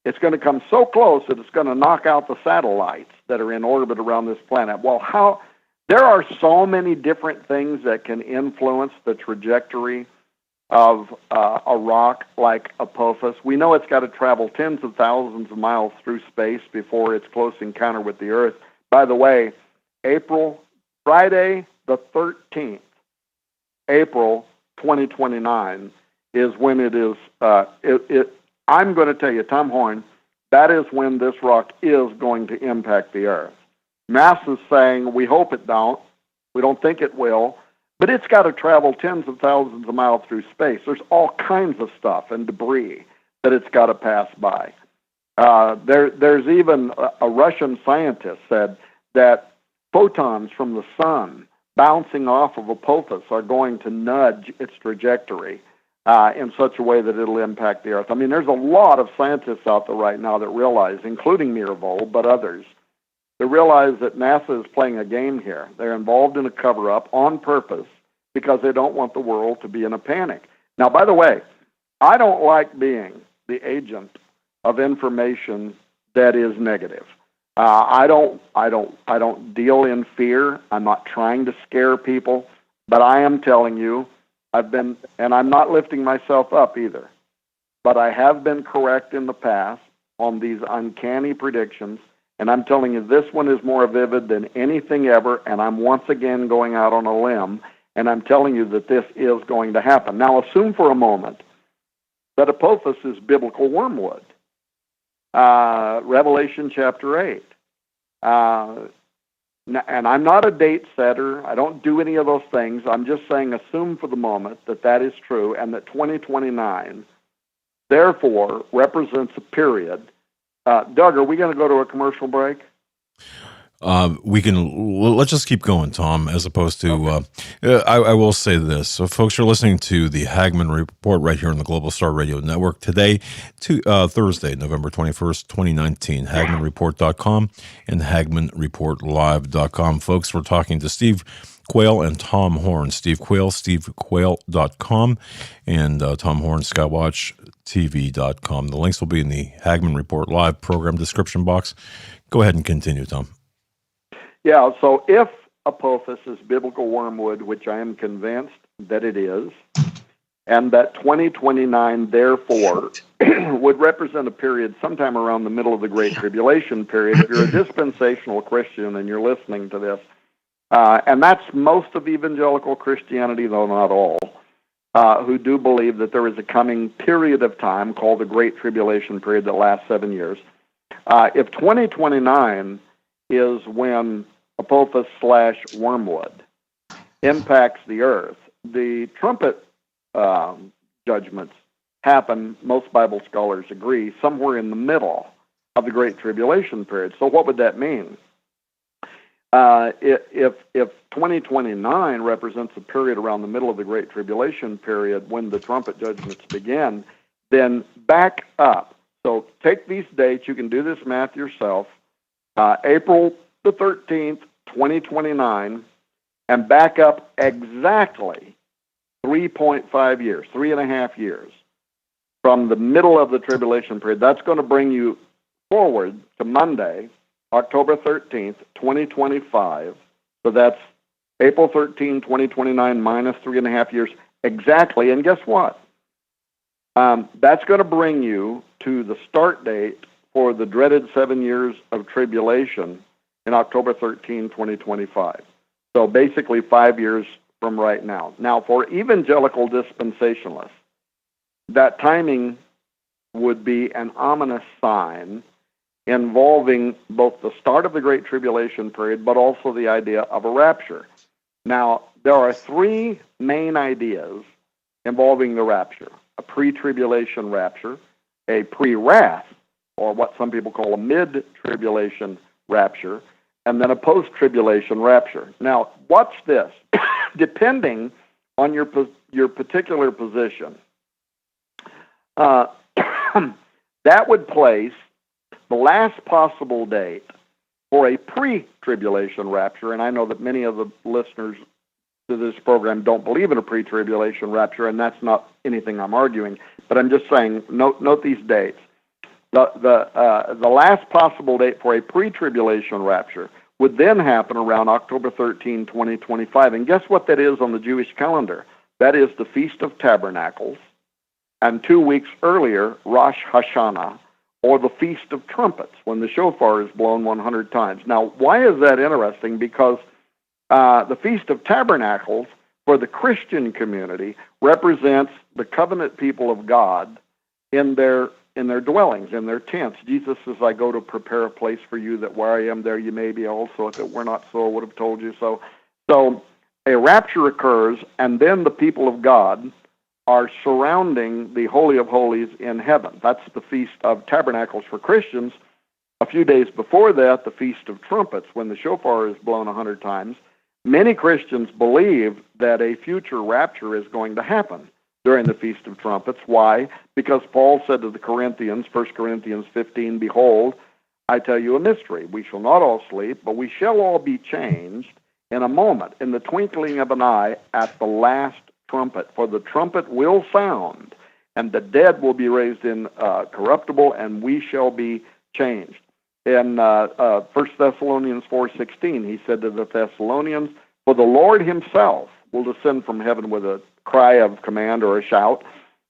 it's going to come so close that it's going to knock out the satellites that are in orbit around this planet. Well, there are so many different things that can influence the trajectory of a rock like Apophis. We know it's got to travel tens of thousands of miles through space before its close encounter with the Earth. By the way, Friday the 13th, April 2029 is when it is. I'm going to tell you, Tom Horn, that is when this rock is going to impact the Earth. NASA's saying we hope it don't. We don't think it will. But it's got to travel tens of thousands of miles through space. There's all kinds of stuff and debris that it's got to pass by. There's even a Russian scientist said that photons from the sun bouncing off of Apophis are going to nudge its trajectory in such a way that it'll impact the Earth. I mean, there's a lot of scientists out there right now that realize, including Myhrvold, but others, they realize that NASA is playing a game here. They're involved in a cover-up on purpose because they don't want the world to be in a panic. Now, by the way, I don't like being the agent of information that is negative. I don't deal in fear. I'm not trying to scare people, but I am telling you, and I'm not lifting myself up either, but I have been correct in the past on these uncanny predictions. And I'm telling you, this one is more vivid than anything ever, and I'm once again going out on a limb, and I'm telling you that this is going to happen. Now, assume for a moment that Apophis is biblical wormwood. Revelation chapter 8. And I'm not a date setter. I don't do any of those things. I'm just saying assume for the moment that that is true, and that 2029, therefore, represents a period. Doug, are we going to go to a commercial break?
Let's just keep going, Tom, as opposed to, I will say this. So folks are listening to the Hagmann Report right here on the Global Star Radio Network today, Thursday, November 21st, 2019, HagmannReport.com and HagmannReportLive.com. Folks, we're talking to Steve Quayle and Tom Horn. Steve Quayle, SteveQuayle.com, and Tom Horn, Skywatch The links will be in the Hagmann Report Live program description box. Go ahead and continue, Tom.
Yeah, so if Apophis is biblical wormwood, which I am convinced that it is, and that 2029, therefore, would represent a period sometime around the middle of the Great Tribulation period. If you're a dispensational Christian and you're listening to this, and that's most of evangelical Christianity, though not all, who do believe that there is a coming period of time called the Great Tribulation period that lasts 7 years. If 2029 is when Apophis / wormwood impacts the earth, the trumpet judgments happen, most Bible scholars agree, somewhere in the middle of the Great Tribulation period. So what would that mean? If 2029 represents a period around the middle of the Great Tribulation period when the trumpet judgments begin, then back up. So take these dates. You can do this math yourself. April the 13th, 2029, and back up exactly 3.5 years, 3.5 years from the middle of the tribulation period. That's going to bring you forward to Monday, October 13th, 2025. So that's April 13, 2029 minus 3.5 years exactly. And guess what? That's going to bring you to the start date for the dreaded 7 years of tribulation in October 13, 2025. So basically 5 years from right now. Now, for evangelical dispensationalists, that timing would be an ominous sign involving both the start of the Great Tribulation period, but also the idea of a rapture. Now, there are three main ideas involving the rapture: a pre-tribulation rapture, a pre-wrath, or what some people call a mid-tribulation rapture, and then a post-tribulation rapture. Now, watch this. Depending on your particular position, that would place the last possible date for a pre-tribulation rapture, and I know that many of the listeners to this program don't believe in a pre-tribulation rapture, and that's not anything I'm arguing, but I'm just saying, note these dates. The last possible date for a pre-tribulation rapture would then happen around October 13, 2025. And guess what that is on the Jewish calendar? That is the Feast of Tabernacles, and 2 weeks earlier, Rosh Hashanah, or the Feast of Trumpets, when the shofar is blown 100 times. Now, why is that interesting? Because the Feast of Tabernacles, for the Christian community, represents the covenant people of God in their dwellings, in their tents. Jesus says, I go to prepare a place for you, that where I am there you may be also. If it were not so, I would have told you so. So a rapture occurs, and then the people of God are surrounding the Holy of Holies in heaven. That's the Feast of Tabernacles for Christians. A few days before that, the Feast of Trumpets, when the shofar is blown 100 times. Many Christians believe that a future rapture is going to happen during the Feast of Trumpets. Why? Because Paul said to the Corinthians, 1 Corinthians 15, Behold, I tell you a mystery. We shall not all sleep, but we shall all be changed in a moment, in the twinkling of an eye, at the last trumpet. For the trumpet will sound, and the dead will be raised incorruptible, and we shall be changed. In 1 Thessalonians 4:16, he said to the Thessalonians, For the Lord himself will descend from heaven with a cry of command or a shout,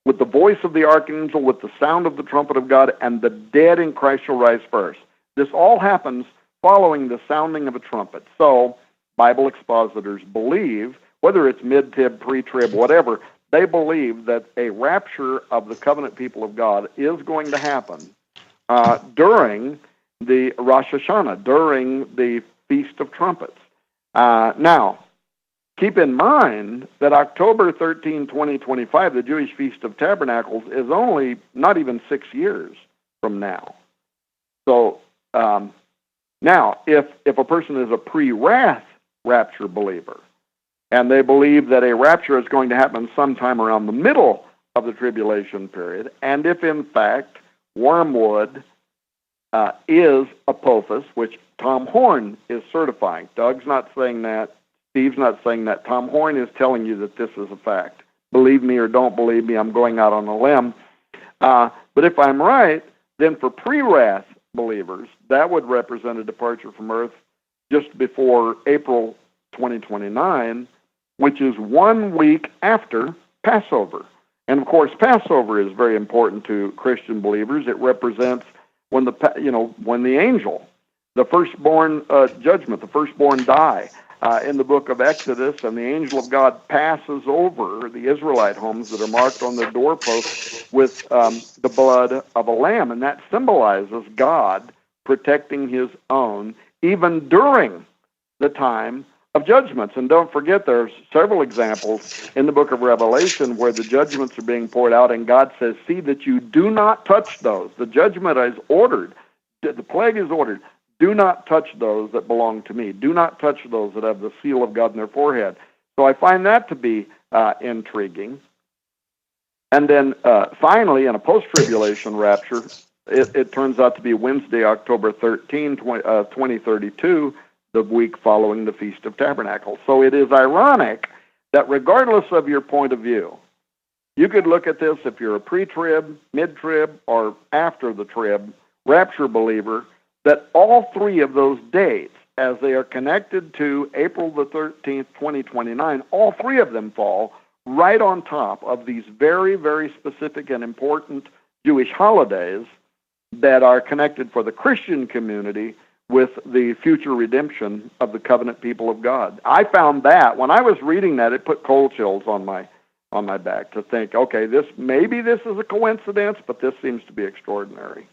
with the voice of the archangel, with the sound of the trumpet of God, and the dead in Christ shall rise first. This all happens following the sounding of a trumpet. So Bible expositors believe, whether it's mid-trib, pre-trib, whatever, they believe that a rapture of the covenant people of God is going to happen during the Rosh Hashanah, during the Feast of Trumpets. Now, keep in mind that October 13, 2025, the Jewish Feast of Tabernacles, is only not even 6 years from now. So now, if a person is a pre-wrath rapture believer, and they believe that a rapture is going to happen sometime around the middle of the tribulation period, and if in fact wormwood is Apophis, which Tom Horn is certifying. Doug's not saying that. Steve's not saying that. Tom Horn is telling you that this is a fact. Believe me or don't believe me, I'm going out on a limb. But if I'm right, then for pre-wrath believers, that would represent a departure from earth just before April 2029, which is 1 week after Passover. And of course, Passover is very important to Christian believers. It represents when the angel, the firstborn judgment, the firstborn die in the book of Exodus, and the angel of God passes over the Israelite homes that are marked on the doorposts with the blood of a lamb, and that symbolizes God protecting His own even during the time of judgments. And don't forget, there's several examples in the book of Revelation where the judgments are being poured out, and God says, see that you do not touch those. The judgment is ordered. The plague is ordered. Do not touch those that belong to me. Do not touch those that have the seal of God in their forehead. So I find that to be intriguing. And then finally, in a post-tribulation rapture, it turns out to be Wednesday, October 13, 2032, the week following the Feast of Tabernacles. So it is ironic that regardless of your point of view, you could look at this if you're a pre-trib, mid-trib, or after the trib rapture believer, that all three of those dates, as they are connected to April the 13th, 2029, all three of them fall right on top of these very, very specific and important Jewish holidays that are connected for the Christian community with the future redemption of the covenant people of God. I found that when I was reading that, it put cold chills on my back to think, okay, maybe this is a coincidence, but this seems to be extraordinary.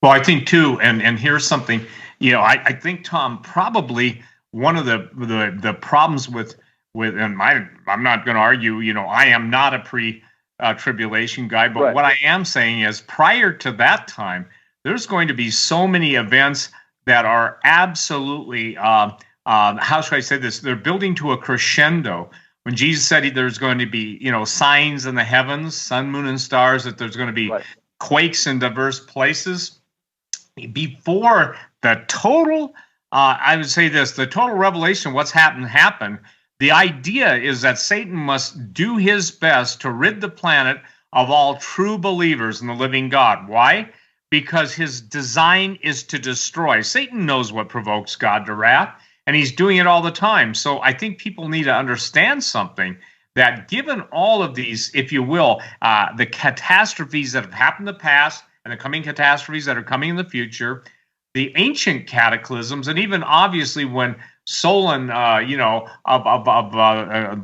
Well, I think too, and here's something, I think, Tom, probably one of the problems with and I'm not going to argue, I am not a pre-tribulation guy, but right. What I am saying is prior to that time, there's going to be so many events that are absolutely, how should I say this? They're building to a crescendo. When Jesus said there's going to be, signs in the heavens, sun, moon, and stars, that there's going to be right. Quakes in diverse places. Before the total, I would say this, the total revelation, what's happened, the idea is that Satan must do his best to rid the planet of all true believers in the living God. Why? Because his design is to destroy. Satan knows what provokes God to wrath, and he's doing it all the time. So I think people need to understand something, that given all of these, if you will, the catastrophes that have happened in the past and the coming catastrophes that are coming in the future, the ancient cataclysms, and even obviously when Solon, of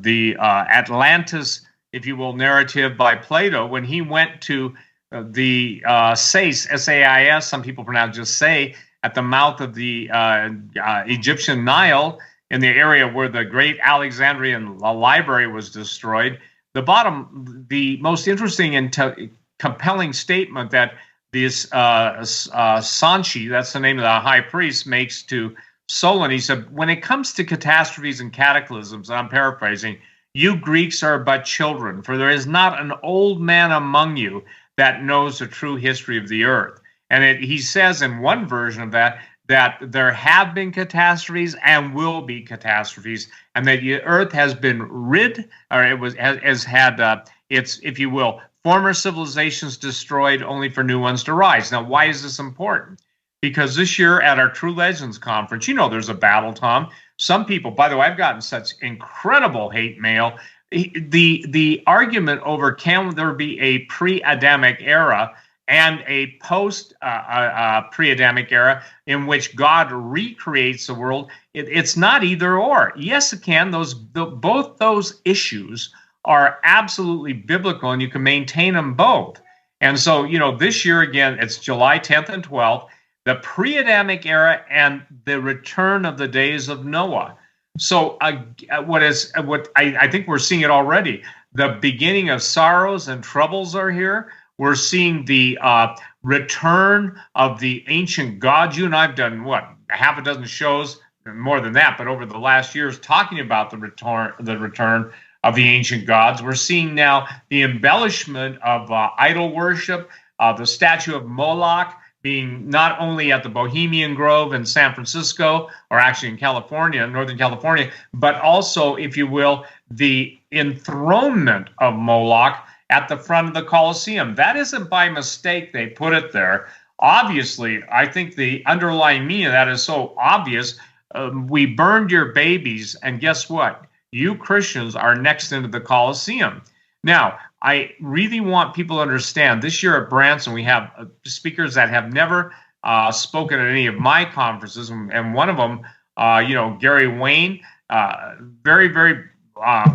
the Atlantis, if you will, narrative by Plato, when he went to the Sais, S-A-I-S, some people pronounce just say, at the mouth of the Egyptian Nile, in the area where the great Alexandrian library was destroyed, the most interesting and compelling statement that this Sanchi, that's the name of the high priest, makes to Solon, he said, when it comes to catastrophes and cataclysms, and I'm paraphrasing, you Greeks are but children, for there is not an old man among you that knows the true history of the earth. And he says in one version of that there have been catastrophes and will be catastrophes, and that the earth has been rid, or has had its, if you will, former civilizations destroyed only for new ones to rise. Now, why is this important? Because this year at our True Legends conference, there's a battle, Tom. Some people, by the way, I've gotten such incredible hate mail. The argument over can there be a pre-Adamic era and a post-pre-Adamic era in which God recreates the world, it's not either or. Yes, it can. Both those issues are absolutely biblical, and you can maintain them both. And so, this year, again, it's July 10th and 12th, the pre-Adamic era and the return of the days of Noah. So what I think we're seeing it already. The beginning of sorrows and troubles are here. We're seeing the return of the ancient gods. You and I have done, half a dozen shows, more than that, but over the last years, talking about the return of the ancient gods. We're seeing now the embellishment of idol worship, the statue of Moloch being not only at the Bohemian Grove in San Francisco, or actually in California, Northern California, but also, if you will, the enthronement of Moloch at the front of the Colosseum. That isn't by mistake they put it there. Obviously, I think the underlying meaning of that is so obvious. We burned your babies, and guess what? You Christians are next into the Colosseum. Now, I really want people to understand this year at Branson, we have speakers that have never spoken at any of my conferences, and one of them, Gary Wayne, very, very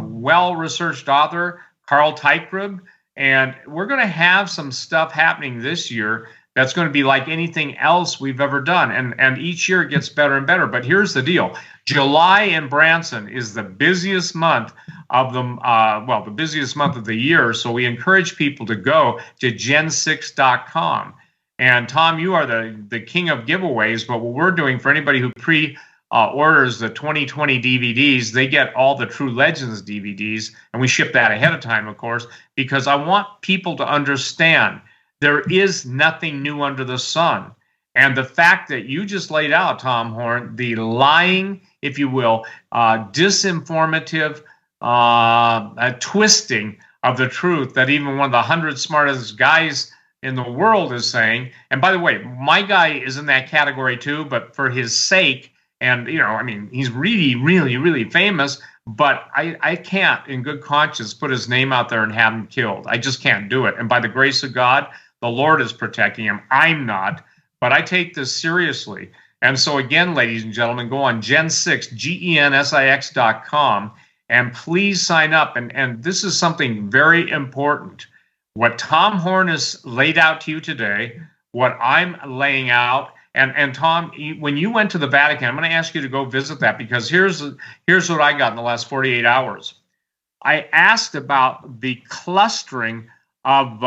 well-researched author, Carl Teichrib, and we're going to have some stuff happening this year that's going to be like anything else we've ever done, and each year it gets better and better. But here's the deal. July in Branson is the busiest month of the busiest month of the year, so we encourage people to go to gen6.com. And Tom, you are the king of giveaways, but what we're doing for anybody who orders the 2020 DVDs, they get all the True Legends DVDs, and we ship that ahead of time, of course, because I want people to understand there is nothing new under the sun. And the fact that you just laid out, Tom Horn, the lying, if you will, disinformative twisting of the truth that even one of the 100 smartest guys in the world is saying. And by the way, my guy is in that category too, but for his sake, and he's really, really, really famous, but I can't in good conscience put his name out there and have him killed. I just can't do it. And by the grace of God, the Lord is protecting him. I'm not, but I take this seriously. And so again, ladies and gentlemen, go on Gen6, GENSIX.com, and please sign up. And this is something very important. What Tom Horn has laid out to you today, what I'm laying out, and Tom, when you went to the Vatican, I'm going to ask you to go visit that, because here's what I got in the last 48 hours. I asked about the clustering of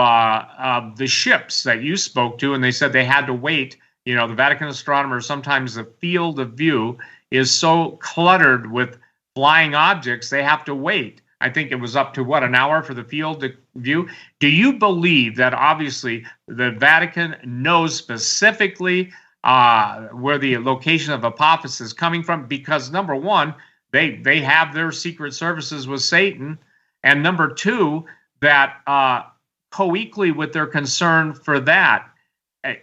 the ships that you spoke to, and they said they had to wait. The Vatican astronomers, sometimes the field of view is so cluttered with flying objects, they have to wait. I think it was up to, an hour for the field of view. Do you believe that obviously the Vatican knows specifically where the location of Apophis is coming from? Because number one, they have their secret services with Satan, and number two, that co-equally with their concern for that,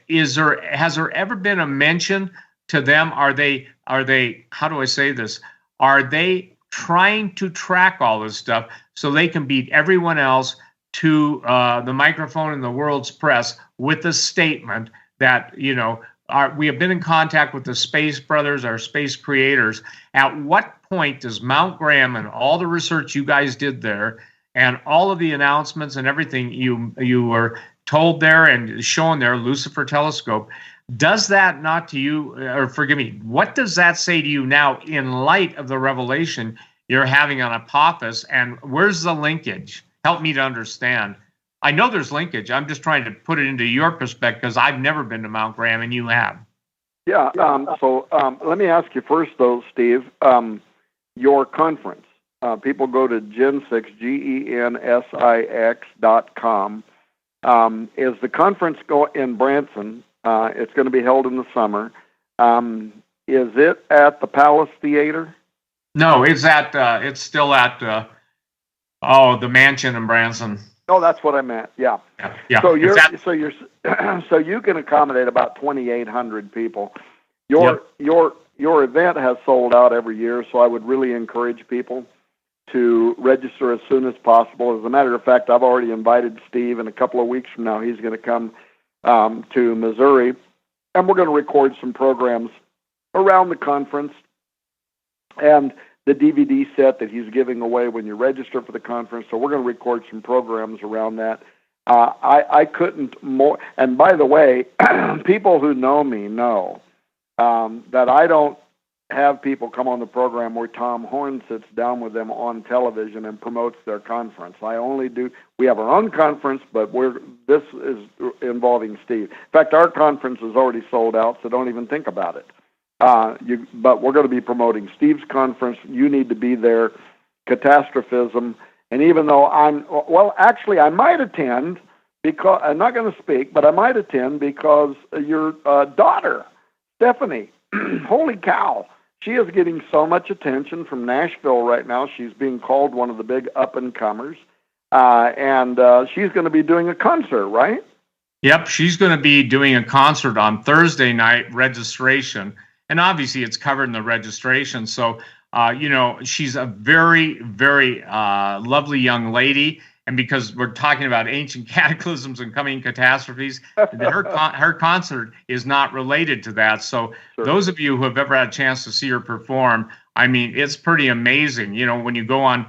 has there ever been a mention to them? Are they how do I say this? Are they trying to track all this stuff so they can beat everyone else to the microphone in the world's press with a statement that, we have been in contact with the Space Brothers, our space creators? At what point does Mount Graham and all the research you guys did there and all of the announcements and everything you were told there and shown there, Lucifer Telescope, does that not to you, or forgive me, what does that say to you now in light of the revelation you're having on Apophis, and where's the linkage? Help me to understand. I know there's linkage. I'm just trying to put it into your perspective, because I've never been to Mount Graham and you have.
Yeah. So let me ask you first, though, Steve, your conference. People go to Gen6, GENSIX.com. Is the conference in Branson? It's going to be held in the summer. Is it at the Palace Theater?
No, it's still at the mansion in Branson.
Oh, that's what I meant. Yeah.
Yeah.
So so you can accommodate about 2,800 people. Your event has sold out every year, so I would really encourage people to register as soon as possible. As a matter of fact, I've already invited Steve, and a couple of weeks from now he's going to come to Missouri, and we're going to record some programs around the conference and the DVD set that he's giving away when you register for the conference. So we're going to record some programs around that. I couldn't more. And by the way, people who know me know that I don't have people come on the program where Tom Horn sits down with them on television and promotes their conference. I only do. We have our own conference, but this is involving Steve. In fact, our conference is already sold out, so don't even think about it. But we're going to be promoting Steve's conference. You need to be there. Catastrophism. And even though I might attend, because I'm not going to speak, but I might attend because your daughter, Stephanie, holy cow, she is getting so much attention from Nashville right now. She's being called one of the big up-and-comers. and she's going to be doing a concert, right?
Yep, she's going to be doing a concert on Thursday night, registration. And obviously it's covered in the registration. So, she's a very, very lovely young lady. And because we're talking about ancient cataclysms and coming catastrophes, her concert is not related to that. So those of you who have ever had a chance to see her perform, I mean, it's pretty amazing. When you go on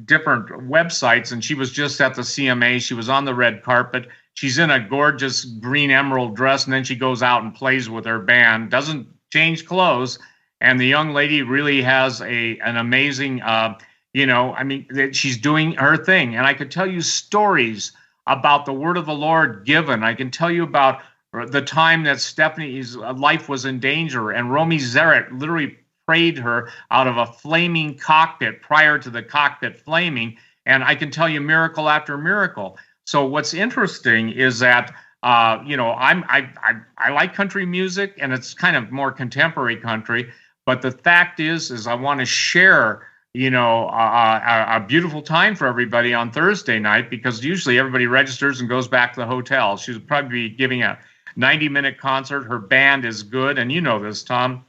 different websites, and she was just at the CMA, she was on the red carpet. She's in a gorgeous green emerald dress, and then she goes out and plays with her band, doesn't change clothes. And the young lady really has an amazing she's doing her thing. And I could tell you stories about the word of the Lord given. I can tell you about the time that Stephanie's life was in danger, and Romy Zerett literally prayed her out of a flaming cockpit prior to the cockpit flaming. And I can tell you miracle after miracle. So what's interesting is that, I like country music, and it's kind of more contemporary country. But the fact is I want to share a beautiful time for everybody on Thursday night, because usually everybody registers and goes back to the hotel. She'll probably be giving a 90-minute concert. Her band is good. And you know this, Tom.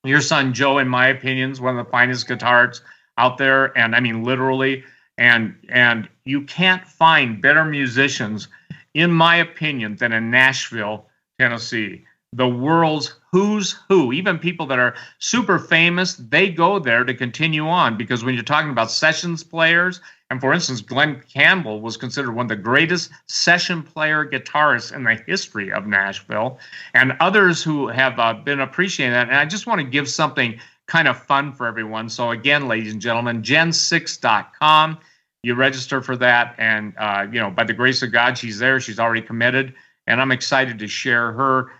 Your son, Joe, in my opinion, is one of the finest guitarists out there. And I mean, literally. And you can't find better musicians, in my opinion, than in Nashville, Tennessee. The world's who's who, even people that are super famous, they go there to continue on, because when you're talking about sessions players, and for instance, Glenn Campbell was considered one of the greatest session player guitarists in the history of Nashville, and others who have been appreciating that. And I just want to give something kind of fun for everyone. So again, ladies and gentlemen, gen6.com, you register for that. And, by the grace of God, she's there. She's already committed. And I'm excited to share her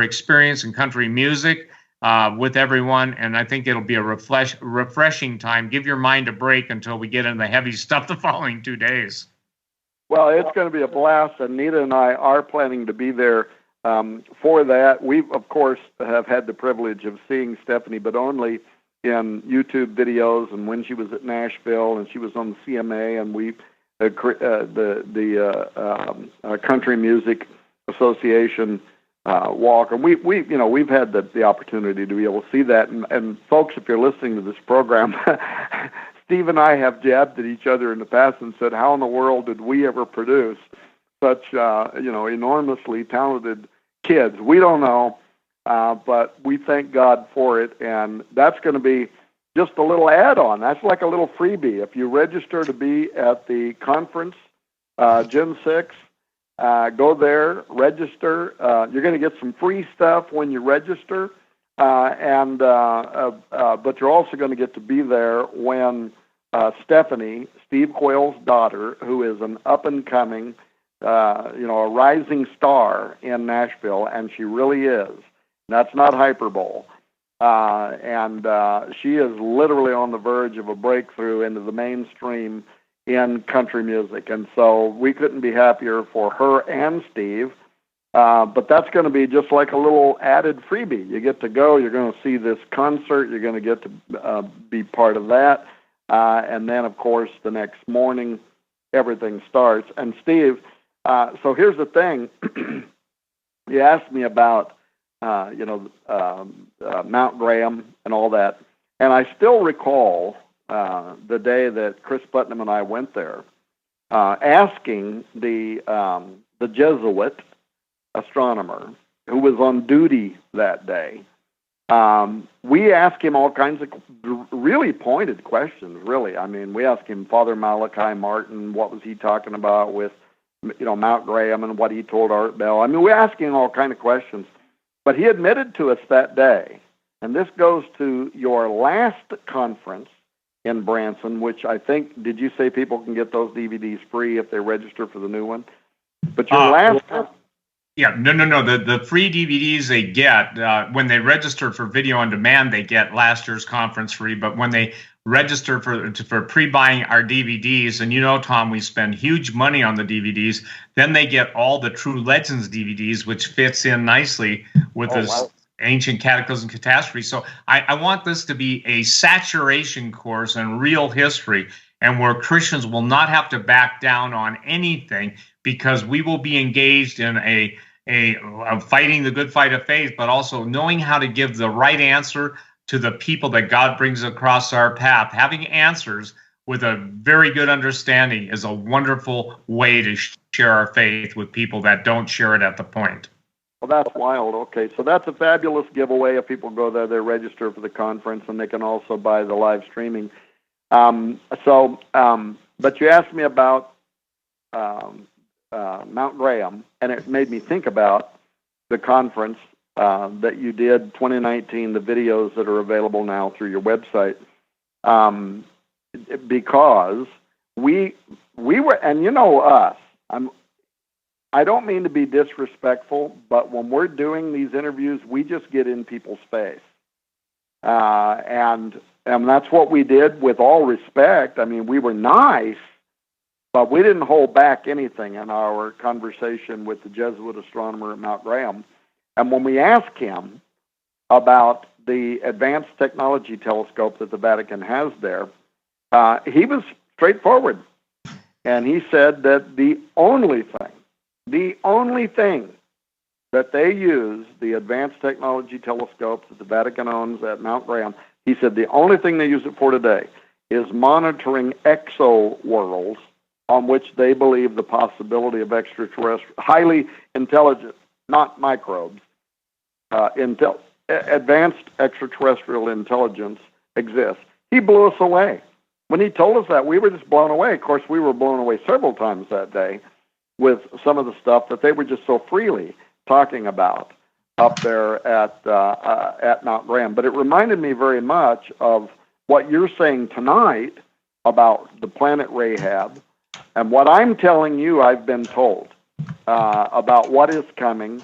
experience in country music with everyone. And I think it'll be a refreshing time. Give your mind a break until we get into the heavy stuff the following 2 days.
Well, it's going to be a blast. And Nita and I are planning to be there for that. We, of course, have had the privilege of seeing Stephanie, but only in YouTube videos, and when she was at Nashville, and she was on the CMA, and we the Country Music Association walk, and we've had the opportunity to be able to see that. And folks, if you're listening to this program, Steve and I have jabbed at each other in the past and said, how in the world did we ever produce such enormously talented kids? We don't know, but we thank God for it. And that's going to be just a little add-on. That's like a little freebie. If you register to be at the conference, Gen 6, go there, register. You're going to get some free stuff when you register, but you're also going to get to be there when Stephanie, Steve Quayle's daughter, who is an up-and-coming, a rising star in Nashville, and she really is. That's not hyperbole. She is literally on the verge of a breakthrough into the mainstream in country music. And so we couldn't be happier for her and Steve. But that's going to be just like a little added freebie. You get to go, you're going to see this concert, you're going to get to be part of that. And then, of course, the next morning, everything starts. And Steve, so here's the thing. You asked me about, Mount Graham and all that. And I still recall the day that Chris Putnam and I went there, asking the Jesuit astronomer who was on duty that day. We asked him all kinds of really pointed questions, really. I mean, we asked him, Father Malachi Martin, what was he talking about with, Mount Graham and what he told Art Bell. I mean, we asked him all kinds of questions. But he admitted to us that day, and this goes to your last conference in Branson, which I think, did you say people can get those DVDs free if they register for the new one? But your last...
Yeah, no. The free DVDs they get, when they register for video on demand, they get last year's conference free. But when they register for pre-buying our DVDs, and Tom, we spend huge money on the DVDs, then they get all the True Legends DVDs, which fits in nicely with ancient cataclysm catastrophe. So I want this to be a saturation course in real history. and where Christians will not have to back down on anything, because we will be engaged in a fighting the good fight of faith, but also knowing how to give the right answer to the people that God brings across our path. Having answers with a very good understanding is a wonderful way to share our faith with people that don't share it at the point.
Well, that's wild. Okay, so that's a fabulous giveaway. If people go there, they register for the conference, and they can also buy the live streaming. But you asked me about Mount Graham, and it made me think about the conference that you did 2019, the videos that are available now through your website, because we were, and you know us, I don't mean to be disrespectful, but when we're doing these interviews, we just get in people's face, and that's what we did with all respect. I mean, we were nice, but we didn't hold back anything in our conversation with the Jesuit astronomer at Mount Graham. And when we asked him about the advanced technology telescope that the Vatican has there, he was straightforward. And he said that the only thing that they use, the advanced technology telescope that the Vatican owns at Mount Graham, he said the only thing they use it for today is monitoring exo-worlds on which they believe the possibility of extraterrestrial, highly intelligent, not microbes, advanced extraterrestrial intelligence exists. He blew us away. When he told us that, we were just blown away. Of course, we were blown away several times that day with some of the stuff that they were just so freely talking about up there at Mount Graham. But it reminded me very much of what you're saying tonight about the planet Rahab, and what I'm telling you I've been told about what is coming.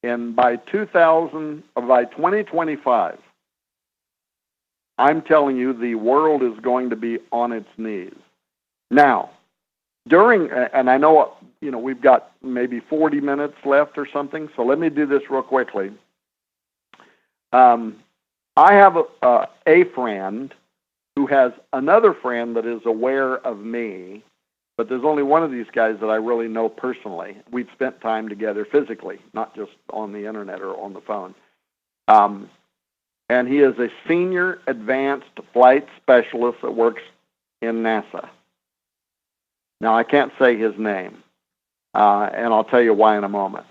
And by 2025, I'm telling you the world is going to be on its knees. Now, and I know, we've got maybe 40 minutes left or something, so let me do this real quickly. I have a friend who has another friend that is aware of me, but there's only one of these guys that I really know personally. We've spent time together physically, not just on the internet or on the phone. And he is a senior advanced flight specialist that works in NASA. Now, I can't say his name, and I'll tell you why in a moment.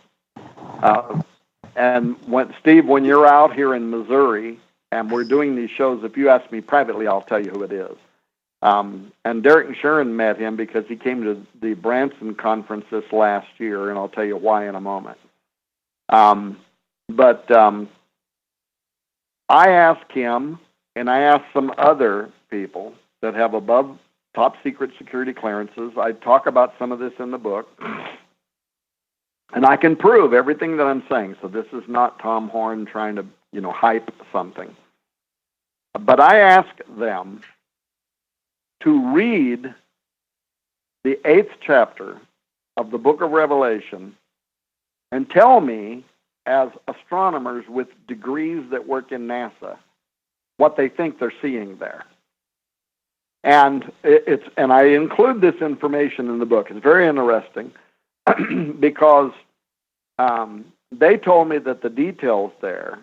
And when you're out here in Missouri and we're doing these shows, if you ask me privately, I'll tell you who it is. And Derek and Sharon met him because he came to the Branson conference this last year, and I'll tell you why in a moment. But I asked him, and I asked some other people that have above top secret security clearances. I talk about some of this in the book, and I can prove everything that I'm saying. So this is not Tom Horn trying to, hype something. But I asked them to read the 8th chapter of the book of Revelation and tell me, as astronomers with degrees that work in NASA, what they think they're seeing there. And and I include this information in the book. It's very interesting because they told me that the details there,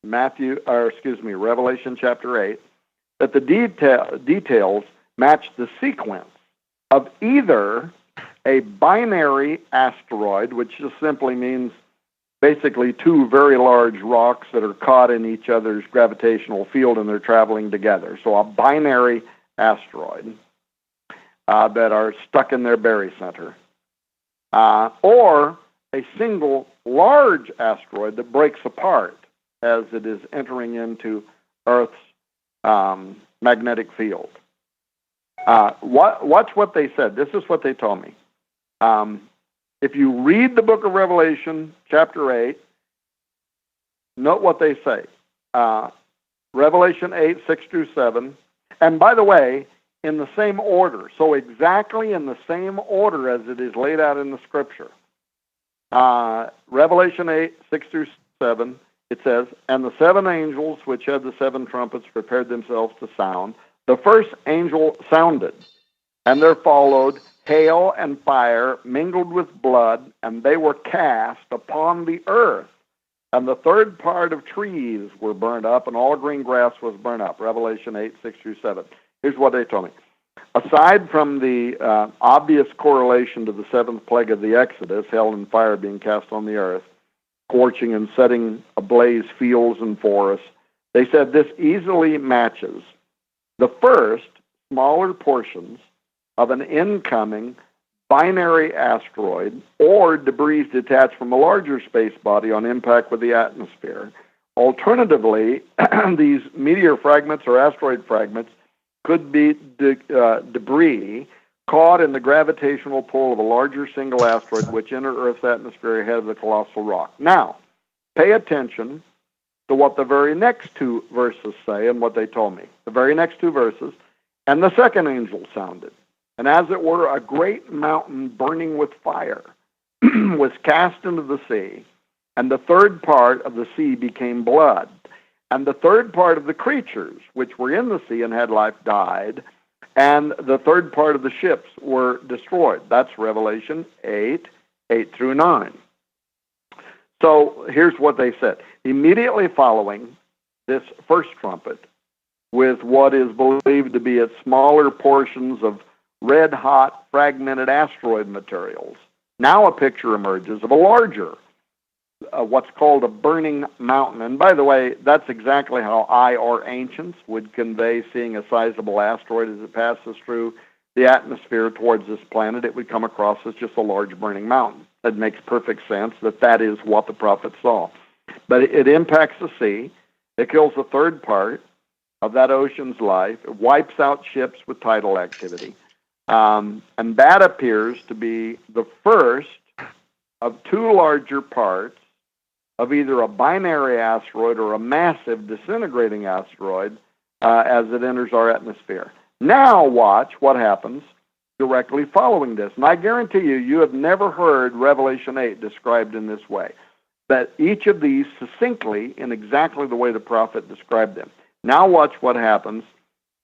Revelation chapter 8, that the details match the sequence of either a binary asteroid, which just simply means basically two very large rocks that are caught in each other's gravitational field and they're traveling together. So a binary asteroid that are stuck in their barycenter. Or a single large asteroid that breaks apart as it is entering into Earth's magnetic field. Watch what they said. This is what they told me. If you read the book of Revelation, chapter 8, note what they say. Revelation 8, 6 through 7. And by the way, in the same order. So exactly in the same order as it is laid out in the Scripture. Revelation 8, 6 through 7, it says, "And the 7 angels which had the 7 trumpets prepared themselves to sound. The first angel sounded, And there followed hail and fire mingled with blood, and they were cast upon the earth. And the third part of trees were burned up, and all green grass was burned up. Revelation 8, 6 through 7. Here's what they told me. Aside from the obvious correlation to the seventh plague of the Exodus, hell and fire being cast on the earth, scorching and setting ablaze fields and forests, they said this easily matches the first smaller portions of an incoming binary asteroid or debris detached from a larger space body on impact with the atmosphere. Alternatively, these meteor fragments or asteroid fragments could be debris caught in the gravitational pull of a larger single asteroid which entered Earth's atmosphere ahead of the colossal rock. Now, pay attention to what the very next two verses say and what they told me. The very next two verses, and the second angel sounded, and as it were, a great mountain burning with fire was cast into the sea, and the third part of the sea became blood. And the third part of the creatures which were in the sea and had life died, and the third part of the ships were destroyed. That's Revelation 8, 8 through 9. So here's what they said. Immediately following this first trumpet, with what is believed to be its smaller portions of red-hot fragmented asteroid materials, now a picture emerges of a larger, what's called a burning mountain. And by the way, that's exactly how I or ancients would convey seeing a sizable asteroid as it passes through the atmosphere towards this planet. It would come across as just a large burning mountain. It makes perfect sense that that is what the prophet saw. But it impacts the sea. It kills the third part of that ocean's life. It wipes out ships with tidal activity. And that appears to be the first of two larger parts of either a binary asteroid or a massive disintegrating asteroid as it enters our atmosphere. Now watch what happens directly following this. And I guarantee you, you have never heard Revelation 8 described in this way. But each of these succinctly in exactly the way the prophet described them. Now watch what happens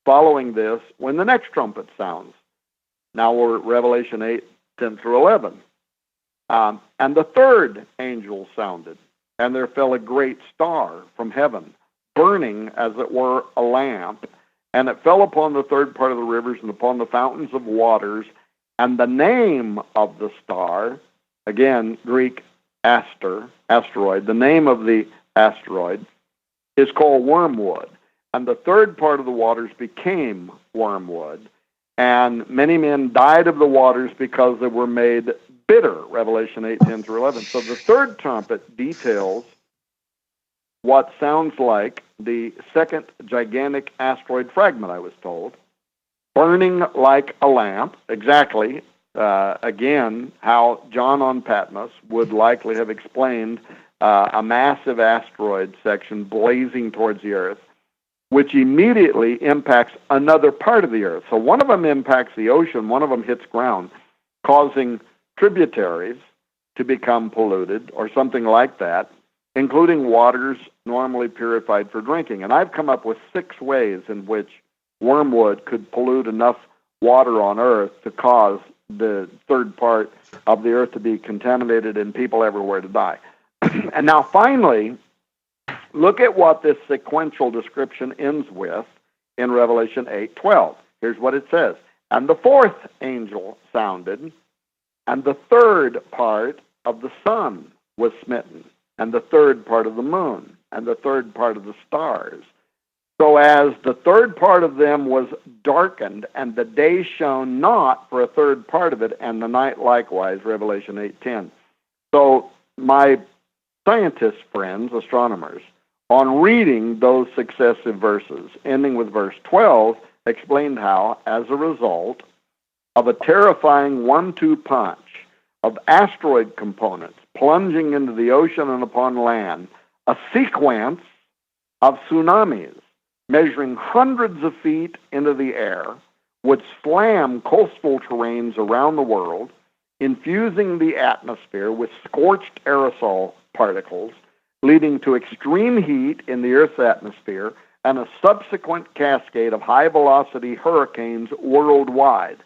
following this when the next trumpet sounds. Now we're at Revelation 8, 10 through 11. And the third angel sounded, and there fell a great star from heaven, burning as it were a lamp, and it fell upon the third part of the rivers and upon the fountains of waters, and the name of the star, again, Greek asteroid, the name of the asteroid is called wormwood, and the third part of the waters became wormwood, and many men died of the waters because they were made bitter, Revelation 8, 10 through 11. So the third trumpet details what sounds like the second gigantic asteroid fragment, I was told, burning like a lamp, exactly, again, how John on Patmos would likely have explained a massive asteroid section blazing towards the Earth, which immediately impacts another part of the Earth. So one of them impacts the ocean, one of them hits ground, causing tributaries to become polluted or something like that, including waters normally purified for drinking. And I've come up with 6 ways in which wormwood could pollute enough water on Earth to cause the third part of the Earth to be contaminated and people everywhere to die. And now finally, look at what this sequential description ends with in Revelation 8:12. Here's what it says. And the fourth angel sounded, and the third part of the sun was smitten, and the third part of the moon, and the third part of the stars. So as the third part of them was darkened, and the day shone not for a third part of it, and the night likewise, Revelation 8:10. So my scientist friends, astronomers, on reading those successive verses, ending with verse 12, explained how, as a result of a terrifying 1-2 punch of asteroid components plunging into the ocean and upon land, a sequence of tsunamis measuring hundreds of feet into the air would slam coastal terrains around the world, infusing the atmosphere with scorched aerosol particles, leading to extreme heat in the Earth's atmosphere and a subsequent cascade of high-velocity hurricanes worldwide.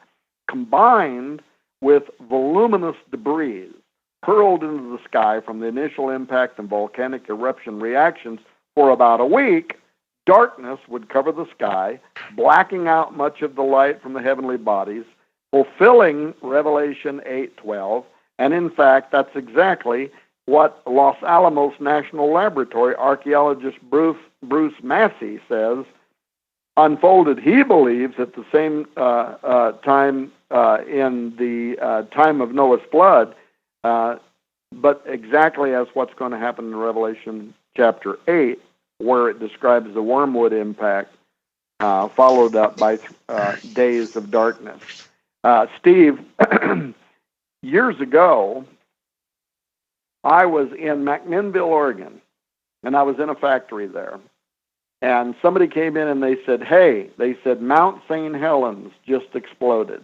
combined with voluminous debris hurled into the sky from the initial impact and volcanic eruption reactions for about a week, darkness would cover the sky, blacking out much of the light from the heavenly bodies, fulfilling Revelation 8:12, and in fact, that's exactly what Los Alamos National Laboratory archaeologist Bruce Massey says unfolded, he believes, at the same time in the time of Noah's flood, but exactly as what's going to happen in Revelation chapter 8, where it describes the wormwood impact, followed up by days of darkness. Steve, years ago, I was in McMinnville, Oregon, and I was in a factory there. And somebody came in and they said, Mount St. Helens just exploded.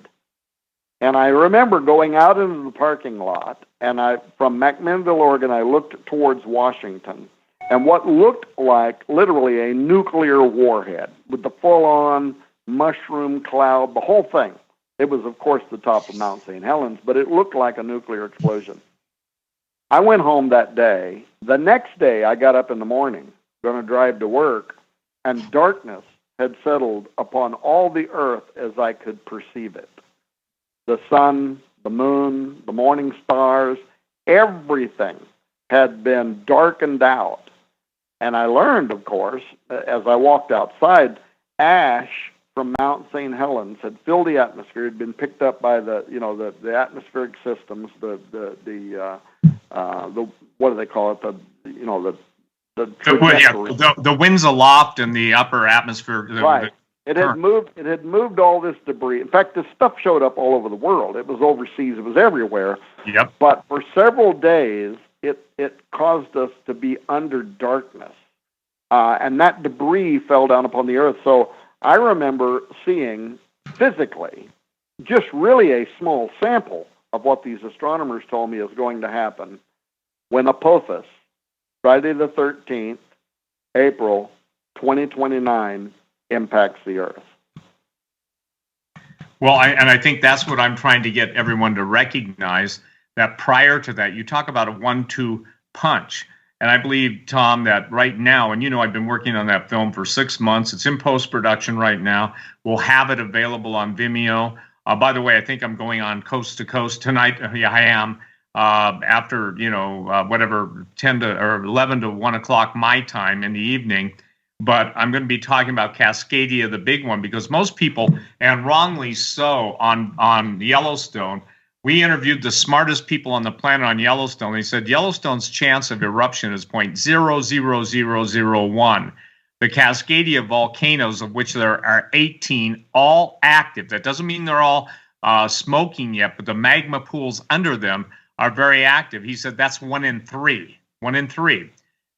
And I remember going out into the parking lot, and from McMinnville, Oregon, I looked towards Washington, and what looked like literally a nuclear warhead with the full-on mushroom cloud, the whole thing. It was, of course, the top of Mount St. Helens, but it looked like a nuclear explosion. I went home that day. The next day, I got up in the morning, going to drive to work, and darkness had settled upon all the earth as I could perceive it. The sun, the moon, the morning stars, everything had been darkened out. And I learned, of course, as I walked outside, ash from Mount St. Helens had filled the atmosphere. It had been picked up by the atmospheric systems, the what do they call it?
The winds aloft in the upper atmosphere.
Right. It had moved all this debris. In fact, this stuff showed up all over the world. It was overseas. It was everywhere.
Yep.
But for several days, it caused us to be under darkness, and that debris fell down upon the earth. So I remember seeing physically just really a small sample of what these astronomers told me is going to happen when Apophis, Friday the 13th, April 2029, impacts the Earth.
Well, I think that's what I'm trying to get everyone to recognize, that prior to that, you talk about a 1-2 punch. And I believe, Tom, that right now, and I've been working on that film for 6 months. It's in post-production right now. We'll have it available on Vimeo. By the way, I think I'm going on Coast to Coast tonight. Yeah, I am. After, whatever, 10 to or 11 to 1 o'clock my time in the evening. But I'm going to be talking about Cascadia, the big one, because most people, and wrongly so, on Yellowstone, we interviewed the smartest people on the planet on Yellowstone. They said Yellowstone's chance of eruption is 0.00001. The Cascadia volcanoes, of which there are 18, all active. That doesn't mean they're all smoking yet, but the magma pools under them are very active. He said that's 1 in 3. 1 in 3.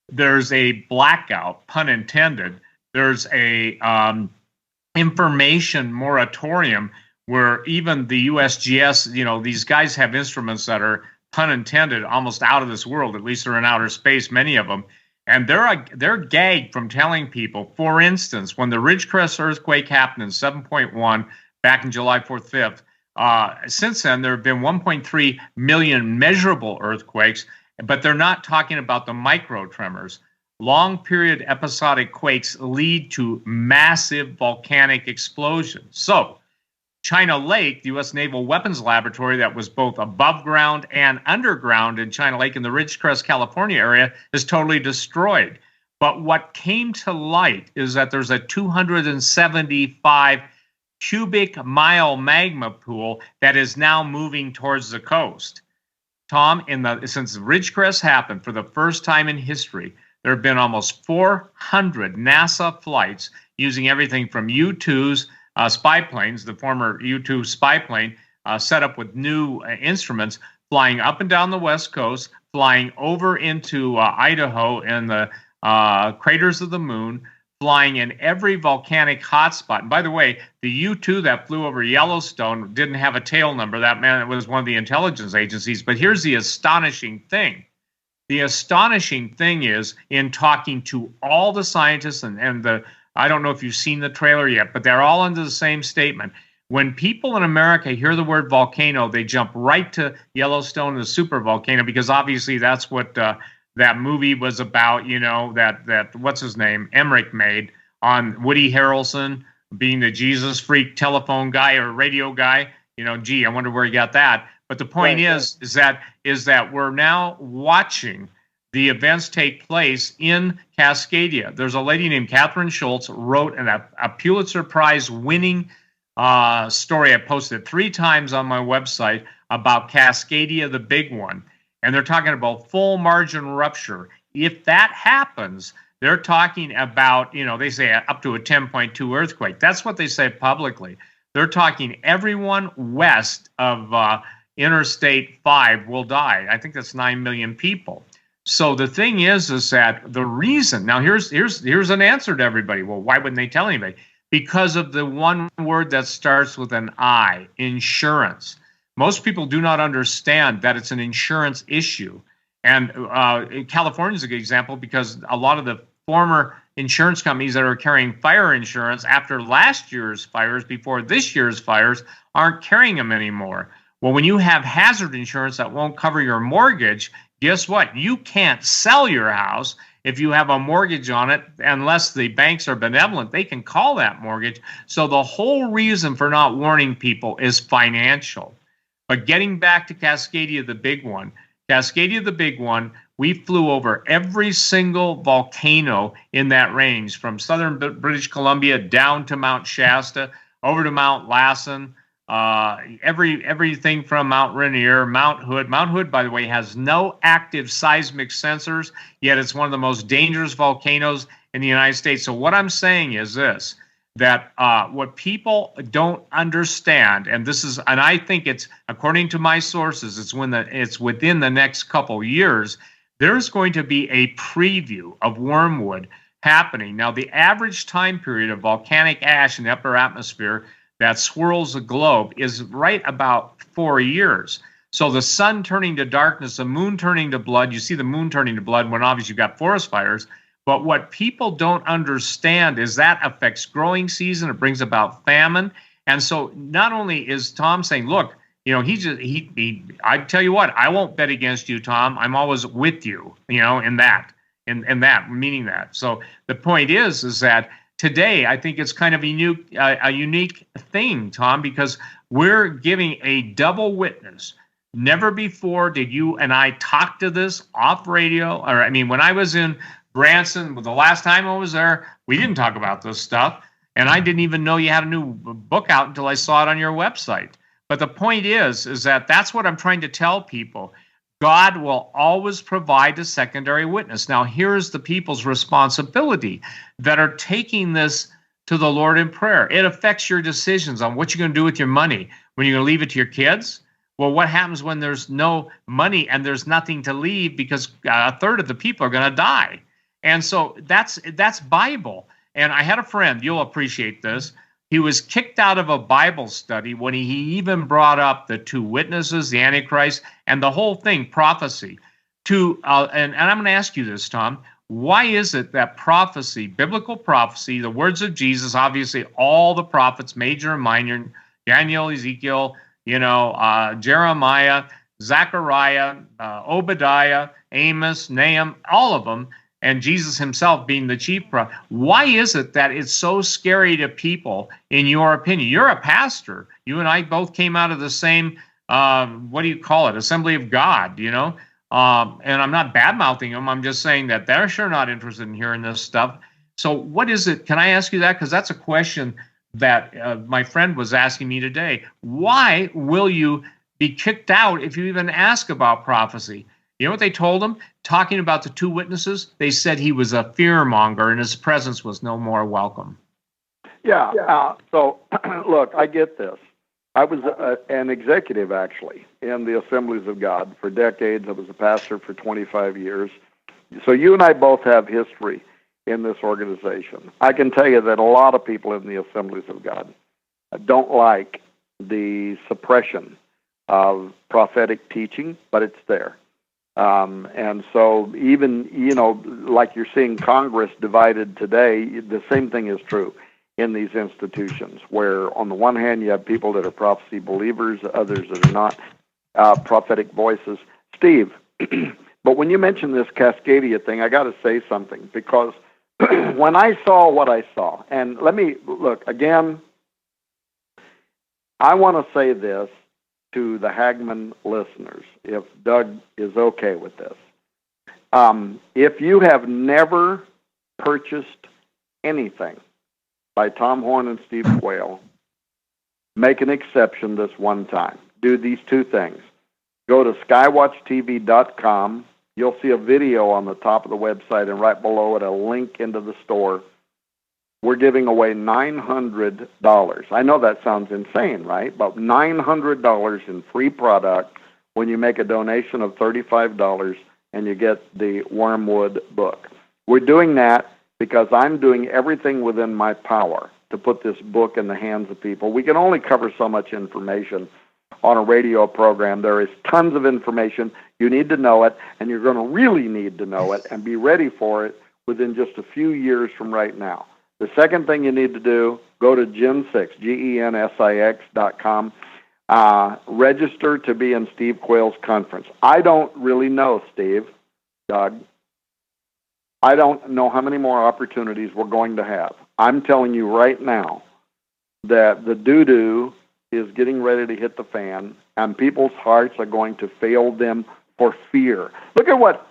There's a blackout, pun intended. There's a information moratorium where even the USGS, these guys have instruments that are, pun intended, almost out of this world. At least they're in outer space, many of them. And they're gagged from telling people, for instance, when the Ridgecrest earthquake happened in 7.1 back in July 4th, 5th, since then there have been 1.3 million measurable earthquakes, but they're not talking about the micro tremors. Long period episodic quakes lead to massive volcanic explosions. So China Lake, the U.S. Naval Weapons Laboratory that was both above ground and underground in China Lake in the Ridgecrest, California area, is totally destroyed. But what came to light is that there's a 275 cubic mile magma pool that is now moving towards the coast. Tom, since Ridgecrest happened for the first time in history, there have been almost 400 NASA flights using everything from U-2s, spy planes, the former U-2 spy plane, set up with new instruments, flying up and down the West Coast, flying over into Idaho and the craters of the moon, flying in every volcanic hotspot. And by the way, the U-2 that flew over Yellowstone didn't have a tail number. That meant it was one of the intelligence agencies. But here's the astonishing thing. The astonishing thing is, in talking to all the scientists and I don't know if you've seen the trailer yet, but they're all under the same statement. When people in America hear the word volcano, they jump right to Yellowstone, the super volcano, because obviously that's what that movie was about. You know, that what's his name, Emmerich made on Woody Harrelson being the Jesus freak telephone guy or radio guy. You know, gee, I wonder where he got that. But the point is that we're now watching the events take place in Cascadia. There's a lady named Catherine Schultz wrote a Pulitzer Prize winning story. I posted 3 times on my website about Cascadia, the big one. And they're talking about full margin rupture. If that happens, they're talking about, you know, they say up to a 10.2 earthquake. That's what they say publicly. They're talking everyone west of Interstate 5 will die. I think that's 9 million people. So the thing is that the reason, now here's an answer to everybody. Well, why wouldn't they tell anybody? Because of the one word that starts with an I, insurance. Most people do not understand that it's an insurance issue. And California is a good example because a lot of the former insurance companies that are carrying fire insurance after last year's fires, before this year's fires, aren't carrying them anymore. Well, when you have hazard insurance that won't cover your mortgage, guess what? You can't sell your house if you have a mortgage on it unless the banks are benevolent. They can call that mortgage. So the whole reason for not warning people is financial. But getting back to Cascadia, the big one, we flew over every single volcano in that range, from southern British Columbia down to Mount Shasta, over to Mount Lassen, everything from Mount Rainier, Mount Hood. Mount Hood, by the way, has no active seismic sensors, yet it's one of the most dangerous volcanoes in the United States. So what I'm saying is this, that what people don't understand, and I think it's, according to my sources, it's within the next couple years, there's going to be a preview of wormwood happening. Now, the average time period of volcanic ash in the upper atmosphere that swirls the globe is right about 4 years. So the sun turning to darkness, the moon turning to blood, you see the moon turning to blood when obviously you've got forest fires. But what people don't understand is that affects growing season. It brings about famine. And so not only is Tom saying, look, you know, I tell you what, I won't bet against you, Tom. I'm always with you, you know, in that, meaning that. So the point is that today, I think it's kind of a unique thing, Tom, because we're giving a double witness. Never before did you and I talk to this off radio. Or, I mean, when I was in Branson, the last time I was there, we didn't talk about this stuff. And I didn't even know you had a new book out until I saw it on your website. But the point is that that's what I'm trying to tell people. God will always provide a secondary witness. Now, here's the people's responsibility that are taking this to the Lord in prayer. It affects your decisions on what you're going to do with your money. When you're going to leave it to your kids? Well, what happens when there's no money and there's nothing to leave because a third of the people are going to die? And so that's Bible. And I had a friend, you'll appreciate this. He was kicked out of a Bible study when he even brought up the 2 witnesses, the Antichrist, and the whole thing, prophecy. And I'm going to ask you this, Tom. Why is it that prophecy, biblical prophecy, the words of Jesus, obviously all the prophets, major and minor, Daniel, Ezekiel, Jeremiah, Zechariah, Obadiah, Amos, Nahum, all of them, and Jesus himself being the chief prophet. Why is it that it's so scary to people, in your opinion? You're a pastor. You and I both came out of the same, Assembly of God, you know? And I'm not bad-mouthing them. I'm just saying that they're sure not interested in hearing this stuff. So what is it? Can I ask you that? Because that's a question that my friend was asking me today. Why will you be kicked out if you even ask about prophecy? You know what they told him? Talking about the 2 witnesses, they said he was a fearmonger and his presence was no more welcome.
Yeah. So, look, I get this. I was an executive, actually, in the Assemblies of God for decades. I was a pastor for 25 years. So you and I both have history in this organization. I can tell you that a lot of people in the Assemblies of God don't like the suppression of prophetic teaching, but it's there. And so even, like you're seeing Congress divided today, the same thing is true. in these institutions, where on the one hand you have people that are prophecy believers, others that are not prophetic voices. Steve, but when you mention this Cascadia thing, I got to say something, because when I saw what I saw, and let me look again, I want to say this to the Hagmann listeners, if Doug is okay with this. If you have never purchased anything by Tom Horn and Steve Quayle, make an exception this one time. Do these two things. Go to skywatchtv.com. You'll see a video on the top of the website, and right below it a link into the store. We're giving away $900. I know that sounds insane, right? But $900 in free product when you make a donation of $35 and you get the Wormwood book. We're doing that because I'm doing everything within my power to put this book in the hands of people. We can only cover so much information on a radio program. There is tons of information. You need to know it, and you're going to really need to know it and be ready for it within just a few years from right now. The second thing you need to do, go to Gen6, GENSIX.com, register to be in Steve Quayle's conference. I don't really know, Steve, Doug. I don't know how many more opportunities we're going to have. I'm telling you right now that the doo-doo is getting ready to hit the fan, and people's hearts are going to fail them for fear. Look at what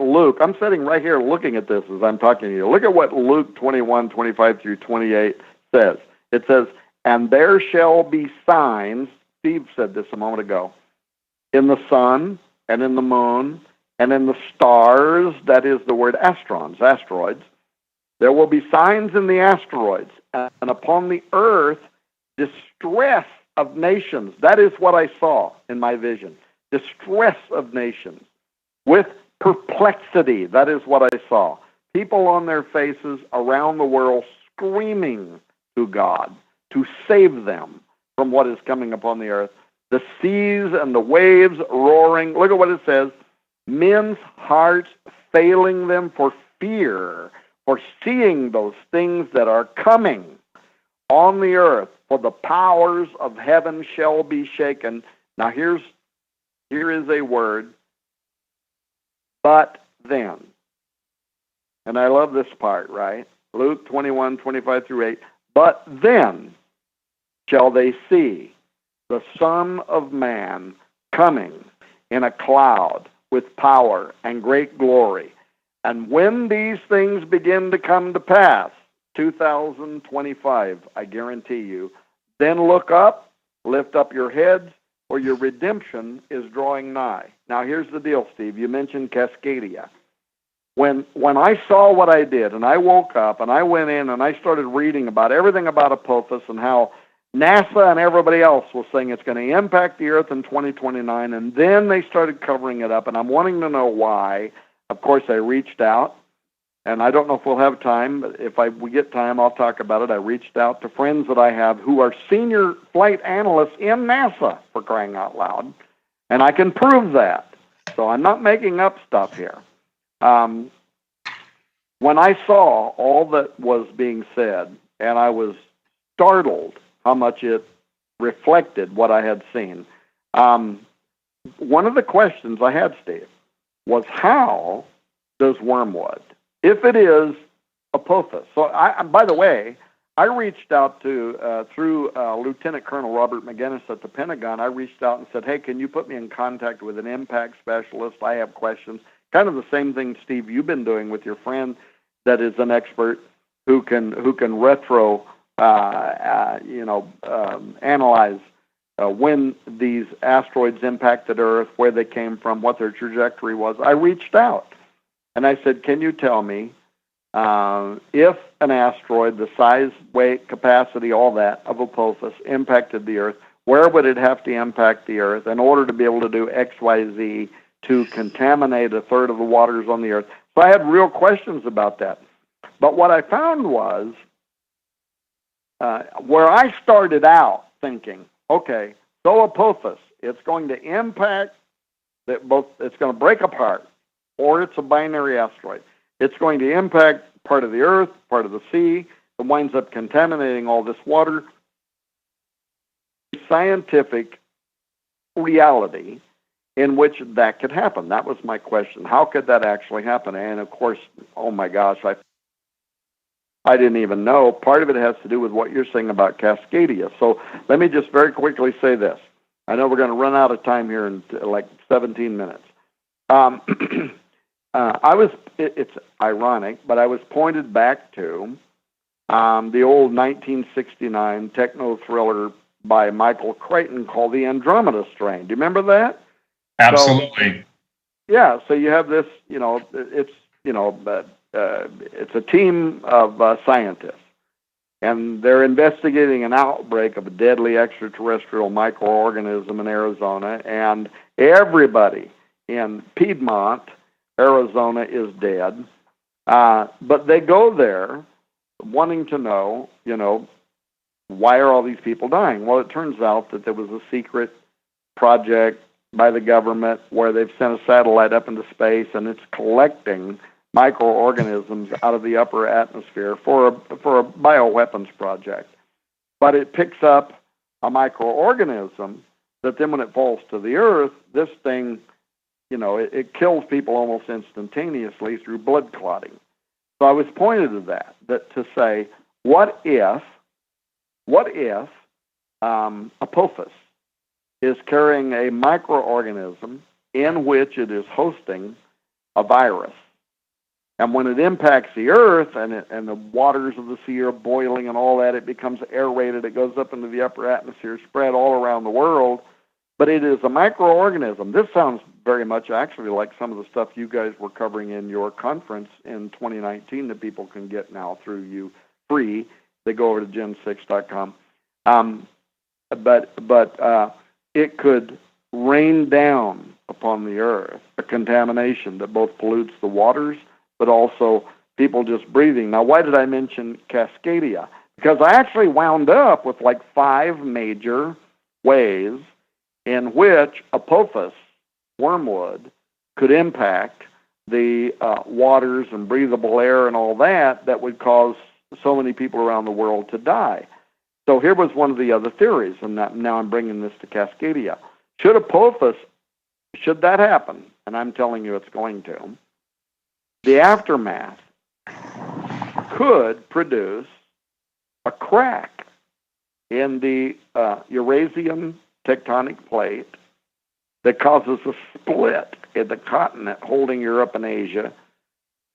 Luke, I'm sitting right here looking at this as I'm talking to you. Look at what Luke 21:25 through 28 says. It says, and there shall be signs, Steve said this a moment ago, in the sun and in the moon and in the stars, that is the word asteroids. There will be signs in the asteroids, and upon the earth, distress of nations. That is what I saw in my vision. Distress of nations with perplexity. That is what I saw. People on their faces around the world screaming to God to save them from what is coming upon the earth. The seas and the waves roaring. Look at what it says. Men's hearts failing them for fear, for seeing those things that are coming on the earth, for the powers of heaven shall be shaken. Now here is a word, but then. And I love this part, right? Luke 21:25 through 8. But then shall they see the Son of Man coming in a cloud with power and great glory. And when these things begin to come to pass, 2025, I guarantee you, then look up, lift up your heads, for your redemption is drawing nigh. Now here's the deal, Steve. You mentioned Cascadia. When I saw what I did, and I woke up, and I went in, and I started reading about everything about Apophis and how NASA and everybody else was saying it's going to impact the Earth in 2029, and then they started covering it up, and I'm wanting to know why. Of course, I reached out, and I don't know if we'll have time, but if we get time, I'll talk about it. I reached out to friends that I have who are senior flight analysts in NASA, for crying out loud, and I can prove that. So I'm not making up stuff here. When I saw all that was being said, and I was startled how much it reflected what I had seen, one of the questions I had, Steve, was how does Wormwood, if it is Apophis? So, by the way, I reached out to, through Lieutenant Colonel Robert McGinnis at the Pentagon, I reached out and said, hey, can you put me in contact with an impact specialist? I have questions. Kind of the same thing, Steve, you've been doing with your friend that is an expert who can analyze when these asteroids impacted Earth, where they came from, what their trajectory was. I reached out and I said, can you tell me if an asteroid, the size, weight, capacity, all that of Apophis impacted the Earth, where would it have to impact the Earth in order to be able to do X, Y, Z to contaminate a third of the waters on the Earth? So I had real questions about that. But what I found was, where I started out thinking, okay, so Apophis, it's going to impact that both, it's going to break apart, or it's a binary asteroid. It's going to impact part of the Earth, part of the sea, It winds up contaminating all this water. Scientific reality in which that could happen. That was my question. How could that actually happen? And of course, oh my gosh, I didn't even know. Part of it has to do with what you're saying about Cascadia. So let me just very quickly say this. I know we're going to run out of time here in like 17 minutes. It's ironic, but I was pointed back to the old 1969 techno thriller by Michael Crichton called The Andromeda Strain. Do you remember that?
Absolutely.
So you have this, it's a team of scientists, and they're investigating an outbreak of a deadly extraterrestrial microorganism in Arizona, and everybody in Piedmont, Arizona, is dead. But they go there wanting to know, why are all these people dying? Well, it turns out that there was a secret project by the government where they've sent a satellite up into space, and it's collecting microorganisms out of the upper atmosphere for a bioweapons project. But it picks up a microorganism that then when it falls to the earth, this thing, it kills people almost instantaneously through blood clotting. So I was pointed to that to say, what if Apophis is carrying a microorganism in which it is hosting a virus? And when it impacts the earth and the waters of the sea are boiling and all that, it becomes aerated, it goes up into the upper atmosphere, spread all around the world. But it is a microorganism. This sounds very much actually like some of the stuff you guys were covering in your conference in 2019 that people can get now through you free. They go over to gen6.com. But it could rain down upon the earth a contamination that both pollutes the waters, but also people just breathing. Now, why did I mention Cascadia? Because I actually wound up with like 5 major ways in which Apophis wormwood could impact the waters and breathable air and all that would cause so many people around the world to die. So here was one of the other theories, and now I'm bringing this to Cascadia. Should that happen, and I'm telling you it's going to, the aftermath could produce a crack in the Eurasian tectonic plate that causes a split in the continent holding Europe and Asia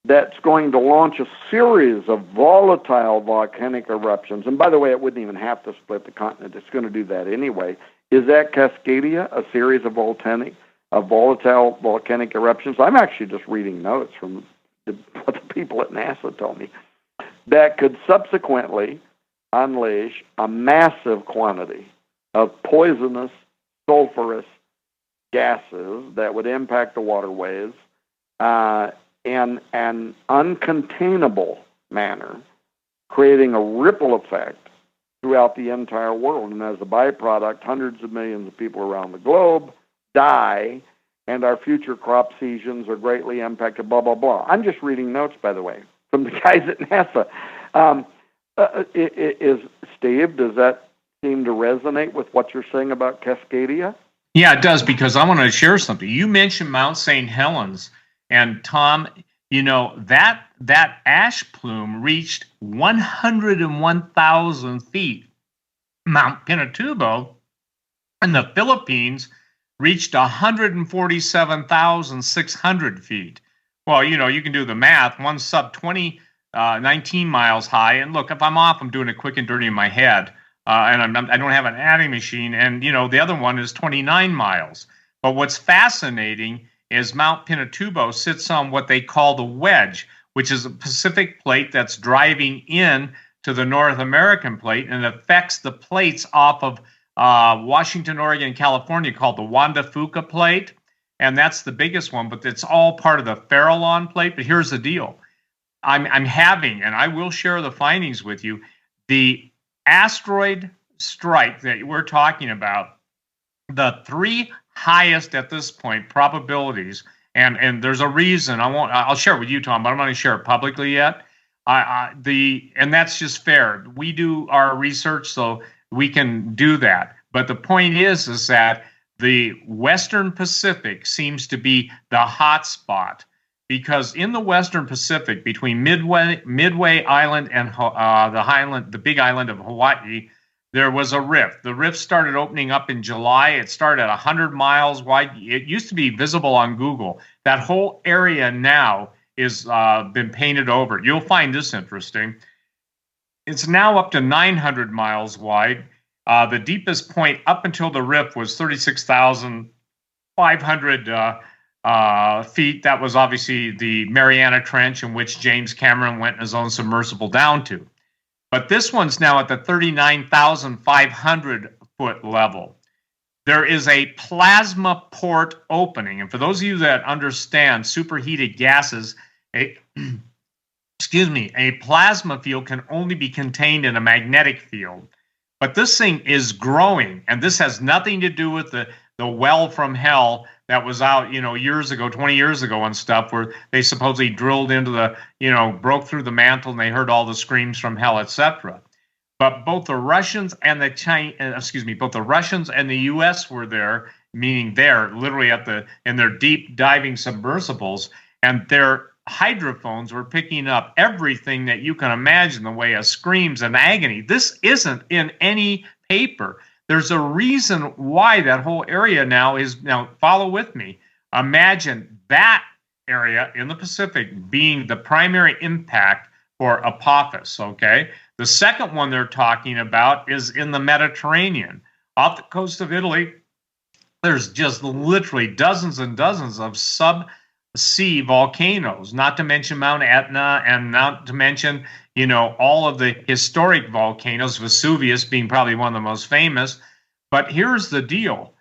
that's going to launch a series of volatile volcanic eruptions. And by the way, it wouldn't even have to split the continent. It's going to do that anyway. Is that Cascadia, a series of volatile volcanic eruptions? I'm actually just reading notes from what the people at NASA told me. That could subsequently unleash a massive quantity of poisonous, sulfurous gases that would impact the waterways in an uncontainable manner, creating a ripple effect throughout the entire world. And as a byproduct, hundreds of millions of people around the globe die, and our future crop seasons are greatly impacted, blah, blah, blah. I'm just reading notes, by the way, from the guys at NASA. Steve, does that seem to resonate with what you're saying about Cascadia?
Yeah, it does, because I want to share something. You mentioned Mount St. Helens, and Tom, that ash plume reached 101,000 feet. Mount Pinatubo in the Philippines reached 147,600 feet. Well, you can do the math. One sub 19 miles high. And look, if I'm off, I'm doing it quick and dirty in my head. And I don't have an adding machine. And, the other one is 29 miles. But what's fascinating is Mount Pinatubo sits on what they call the wedge, which is a Pacific plate that's driving in to the North American plate, and affects the plates off of Washington, Oregon, and California, called the Juan de Fuca plate. And that's the biggest one, but it's all part of the Farallon plate. But here's the deal. I'm having, and I will share the findings with you, the asteroid strike that we're talking about, the 3 highest at this point probabilities, and there's a reason. I'll share it with you, Tom, but I'm not going to share it publicly yet. And that's just fair. We do our research, so we can do that. But the point is that the Western Pacific seems to be the hot spot, because in the Western Pacific, between Midway Island and the Big Island of Hawaii, there was a rift. The rift started opening up in July. It started at 100 miles wide. It used to be visible on Google. That whole area now is been painted over. You'll find this interesting. It's now up to 900 miles wide. The deepest point up until the rift was 36,500 feet. That was obviously the Mariana Trench, in which James Cameron went in his own submersible down to. But this one's now at the 39,500 foot level. There is a plasma port opening. And for those of you that understand superheated gases, a plasma field can only be contained in a magnetic field. But this thing is growing, and this has nothing to do with the well from hell that was out, years ago, 20 years ago and stuff, where they supposedly drilled into the, broke through the mantle and they heard all the screams from hell, etc. But both the Russians and both the Russians and the U.S. were there, meaning they're literally in their deep diving submersibles, and their hydrophones were picking up everything that you can imagine, the way of screams and agony. This isn't in any paper. There's a reason why that whole area now follow with me. Imagine that area in the Pacific being the primary impact for Apophis, okay? The second one they're talking about is in the Mediterranean. Off the coast of Italy, there's just literally dozens and dozens of subsea volcanoes, not to mention Mount Etna, and not to mention, all of the historic volcanoes, Vesuvius being probably one of the most famous. But here's the deal.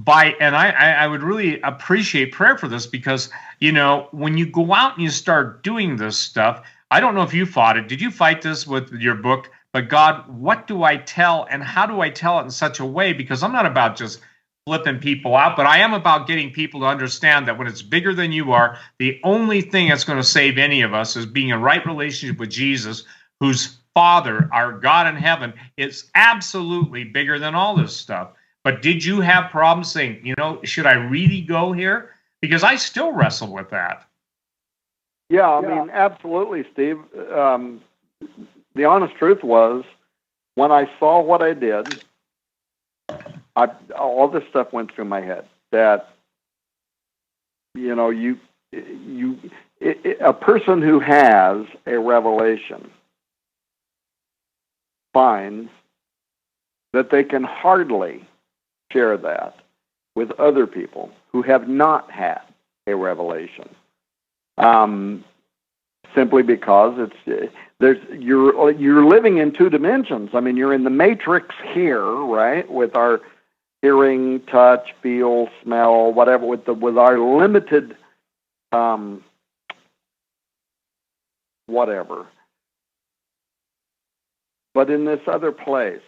I would really appreciate prayer for this, because, when you go out and you start doing this stuff, I don't know if you fought it. Did you fight this with your book? But God, what do I tell, and how do I tell it in such a way? Because I'm not about just flipping people out, but I am about getting people to understand that when it's bigger than you are, the only thing that's going to save any of us is being in right relationship with Jesus, whose Father, our God in heaven, is absolutely bigger than all this stuff. But did you have problems saying, should I really go here? Because I still wrestle with that.
Yeah, I mean, absolutely, Steve. The honest truth was, when I saw what I did, all this stuff went through my head. That a person who has a revelation finds that they can hardly share that with other people who have not had a revelation. Simply because you're living in two dimensions. I mean, you're in the matrix here, right, with our hearing, touch, feel, smell, whatever, with our limited whatever. But in this other place,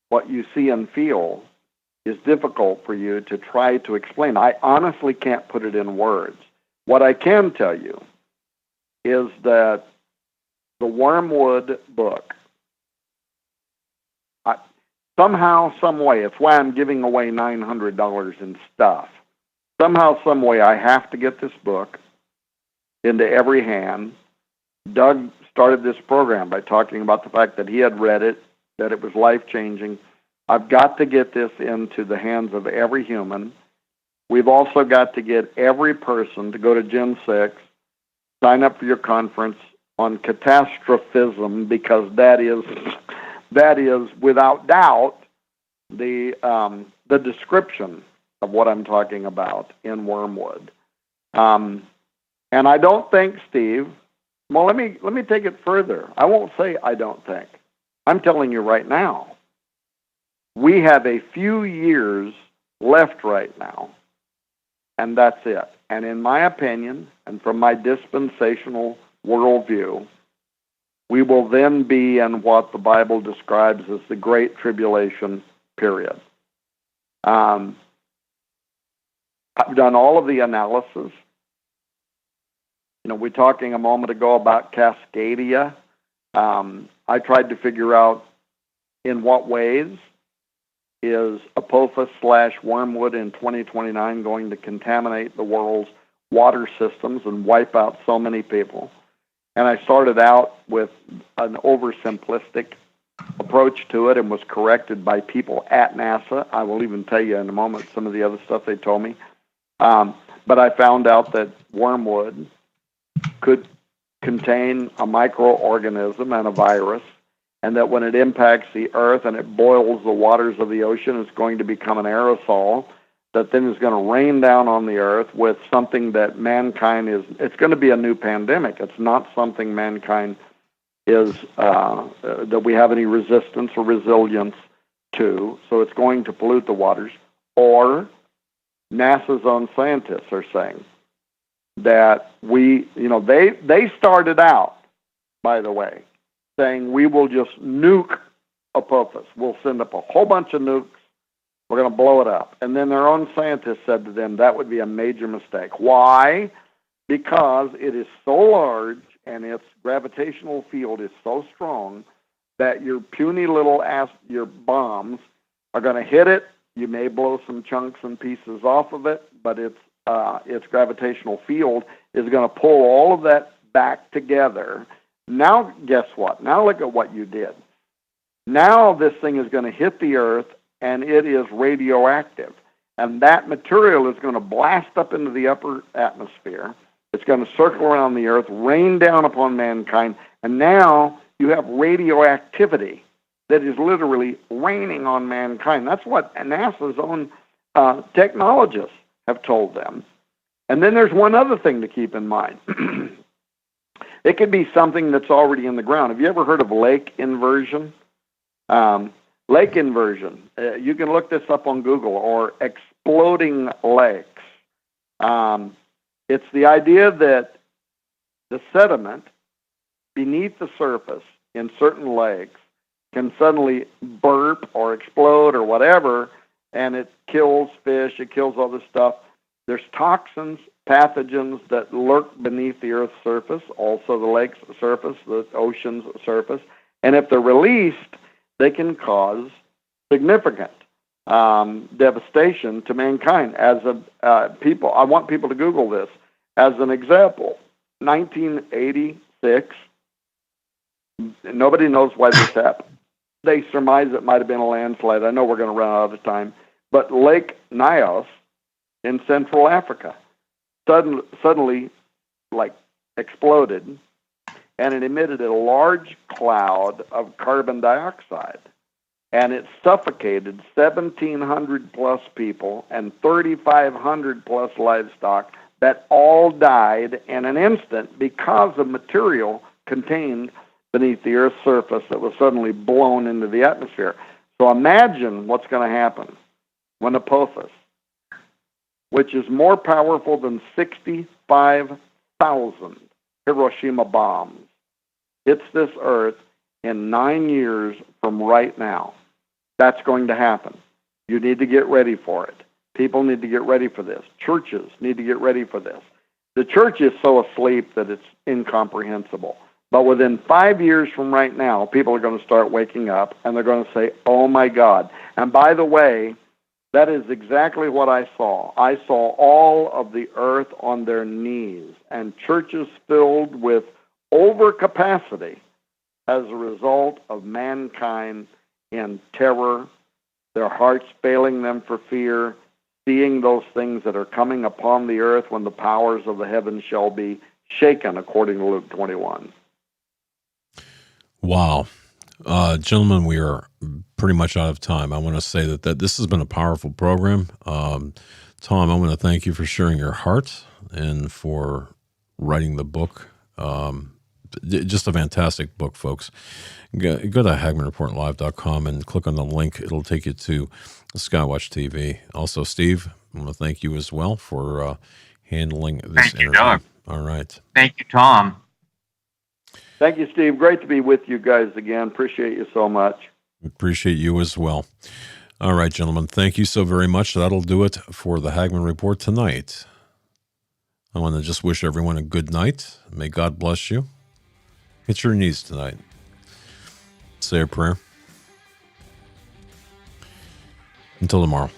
what you see and feel is difficult for you to try to explain. I honestly can't put it in words. What I can tell you is that the Wormwood book, somehow, some way, it's why I'm giving away $900 in stuff. Somehow, some way, I have to get this book into every hand. Doug started this program by talking about the fact that he had read it, that it was life-changing. I've got to get this into the hands of every human. We've also got to get every person to go to Gen 6, sign up for your conference on catastrophism, because that is without doubt the description of what I'm talking about in Wormwood. And I don't think, Steve, well, let me take it further. I won't say I don't think. I'm telling you right now, we have a few years left right now, and that's it. And in my opinion, and from my dispensational worldview, we will then be in what the Bible describes as the Great Tribulation period. I've done all of the analysis. we're talking a moment ago about Cascadia. I tried to figure out in what ways is Apophis/wormwood in 2029 going to contaminate the world's water systems and wipe out so many people. And I started out with an oversimplistic approach to it and was corrected by people at NASA. I will even tell you in a moment some of the other stuff they told me. But I found out that wormwood could contain a microorganism and a virus, and that when it impacts the earth and it boils the waters of the ocean, it's going to become an aerosol that then is going to rain down on the earth with something that mankind it's going to be a new pandemic. It's not something mankind is, that we have any resistance or resilience to, so it's going to pollute the waters. Or NASA's own scientists are saying that they started out, by the way, saying we will just nuke Apophis. We'll send up a whole bunch of nukes. We're going to blow it up. And then their own scientists said to them that would be a major mistake. Why? Because it is so large and its gravitational field is so strong that your puny little your bombs are going to hit it. You may blow some chunks and pieces off of it, but its gravitational field is going to pull all of that back together. Now, guess what? Now look at what you did. Now this thing is going to hit the Earth, and it is radioactive. And that material is going to blast up into the upper atmosphere. It's going to circle around the Earth, rain down upon mankind, and now you have radioactivity that is literally raining on mankind. That's what NASA's own technologists have told them. And then there's one other thing to keep in mind. It could be something that's already in the ground. Have you ever heard of lake inversion? Lake inversion. You can look this up on Google, or exploding lakes. It's the idea that the sediment beneath the surface in certain lakes can suddenly burp or explode or whatever, and it kills fish, it kills all this stuff. There's toxins, pathogens that lurk beneath the Earth's surface, also the lake's surface, the ocean's surface, and if they're released, they can cause significant devastation to mankind. As people, I want people to Google this. As an example, 1986, nobody knows why this happened. They surmise it might have been a landslide. I know we're going to run out of time. But Lake Nyos in Central Africa suddenly exploded, and it emitted a large cloud of carbon dioxide. And it suffocated 1,700 plus people and 3,500 plus livestock that all died in an instant because of material contained beneath the Earth's surface that was suddenly blown into the atmosphere. So imagine what's going to happen when Apophis, which is more powerful than 65,000 Hiroshima bombs, hits this Earth in 9 years from right now. That's going to happen. You need to get ready for it. People need to get ready for this. Churches need to get ready for this. The church is so asleep that it's incomprehensible. But within 5 years from right now, people are going to start waking up, and they're going to say, oh, my God. And by the way, that is exactly what I saw. I saw all of the earth on their knees and churches filled with overcapacity as a result of mankind in terror, their hearts failing them for fear, seeing those things that are coming upon the earth when the powers of the heavens shall be shaken, according to Luke 21.
Wow. Gentlemen, we are pretty much out of time. I want to say that this has been a powerful program. Tom, I want to thank you for sharing your heart and for writing the book. Just a fantastic book, folks. Go to HagmannReportLive.com and click on the link. It'll take you to Skywatch TV. Also, Steve, I want to thank you as well for handling this interview.
Doug.
All right.
Thank you, Tom.
Thank you, Steve. Great to be with you guys again. Appreciate you so much.
Appreciate you as well. All right, gentlemen. Thank you so very much. That'll do it for the Hagmann Report tonight. I want to just wish everyone a good night. May God bless you. Hit your knees tonight. Say a prayer. Until tomorrow.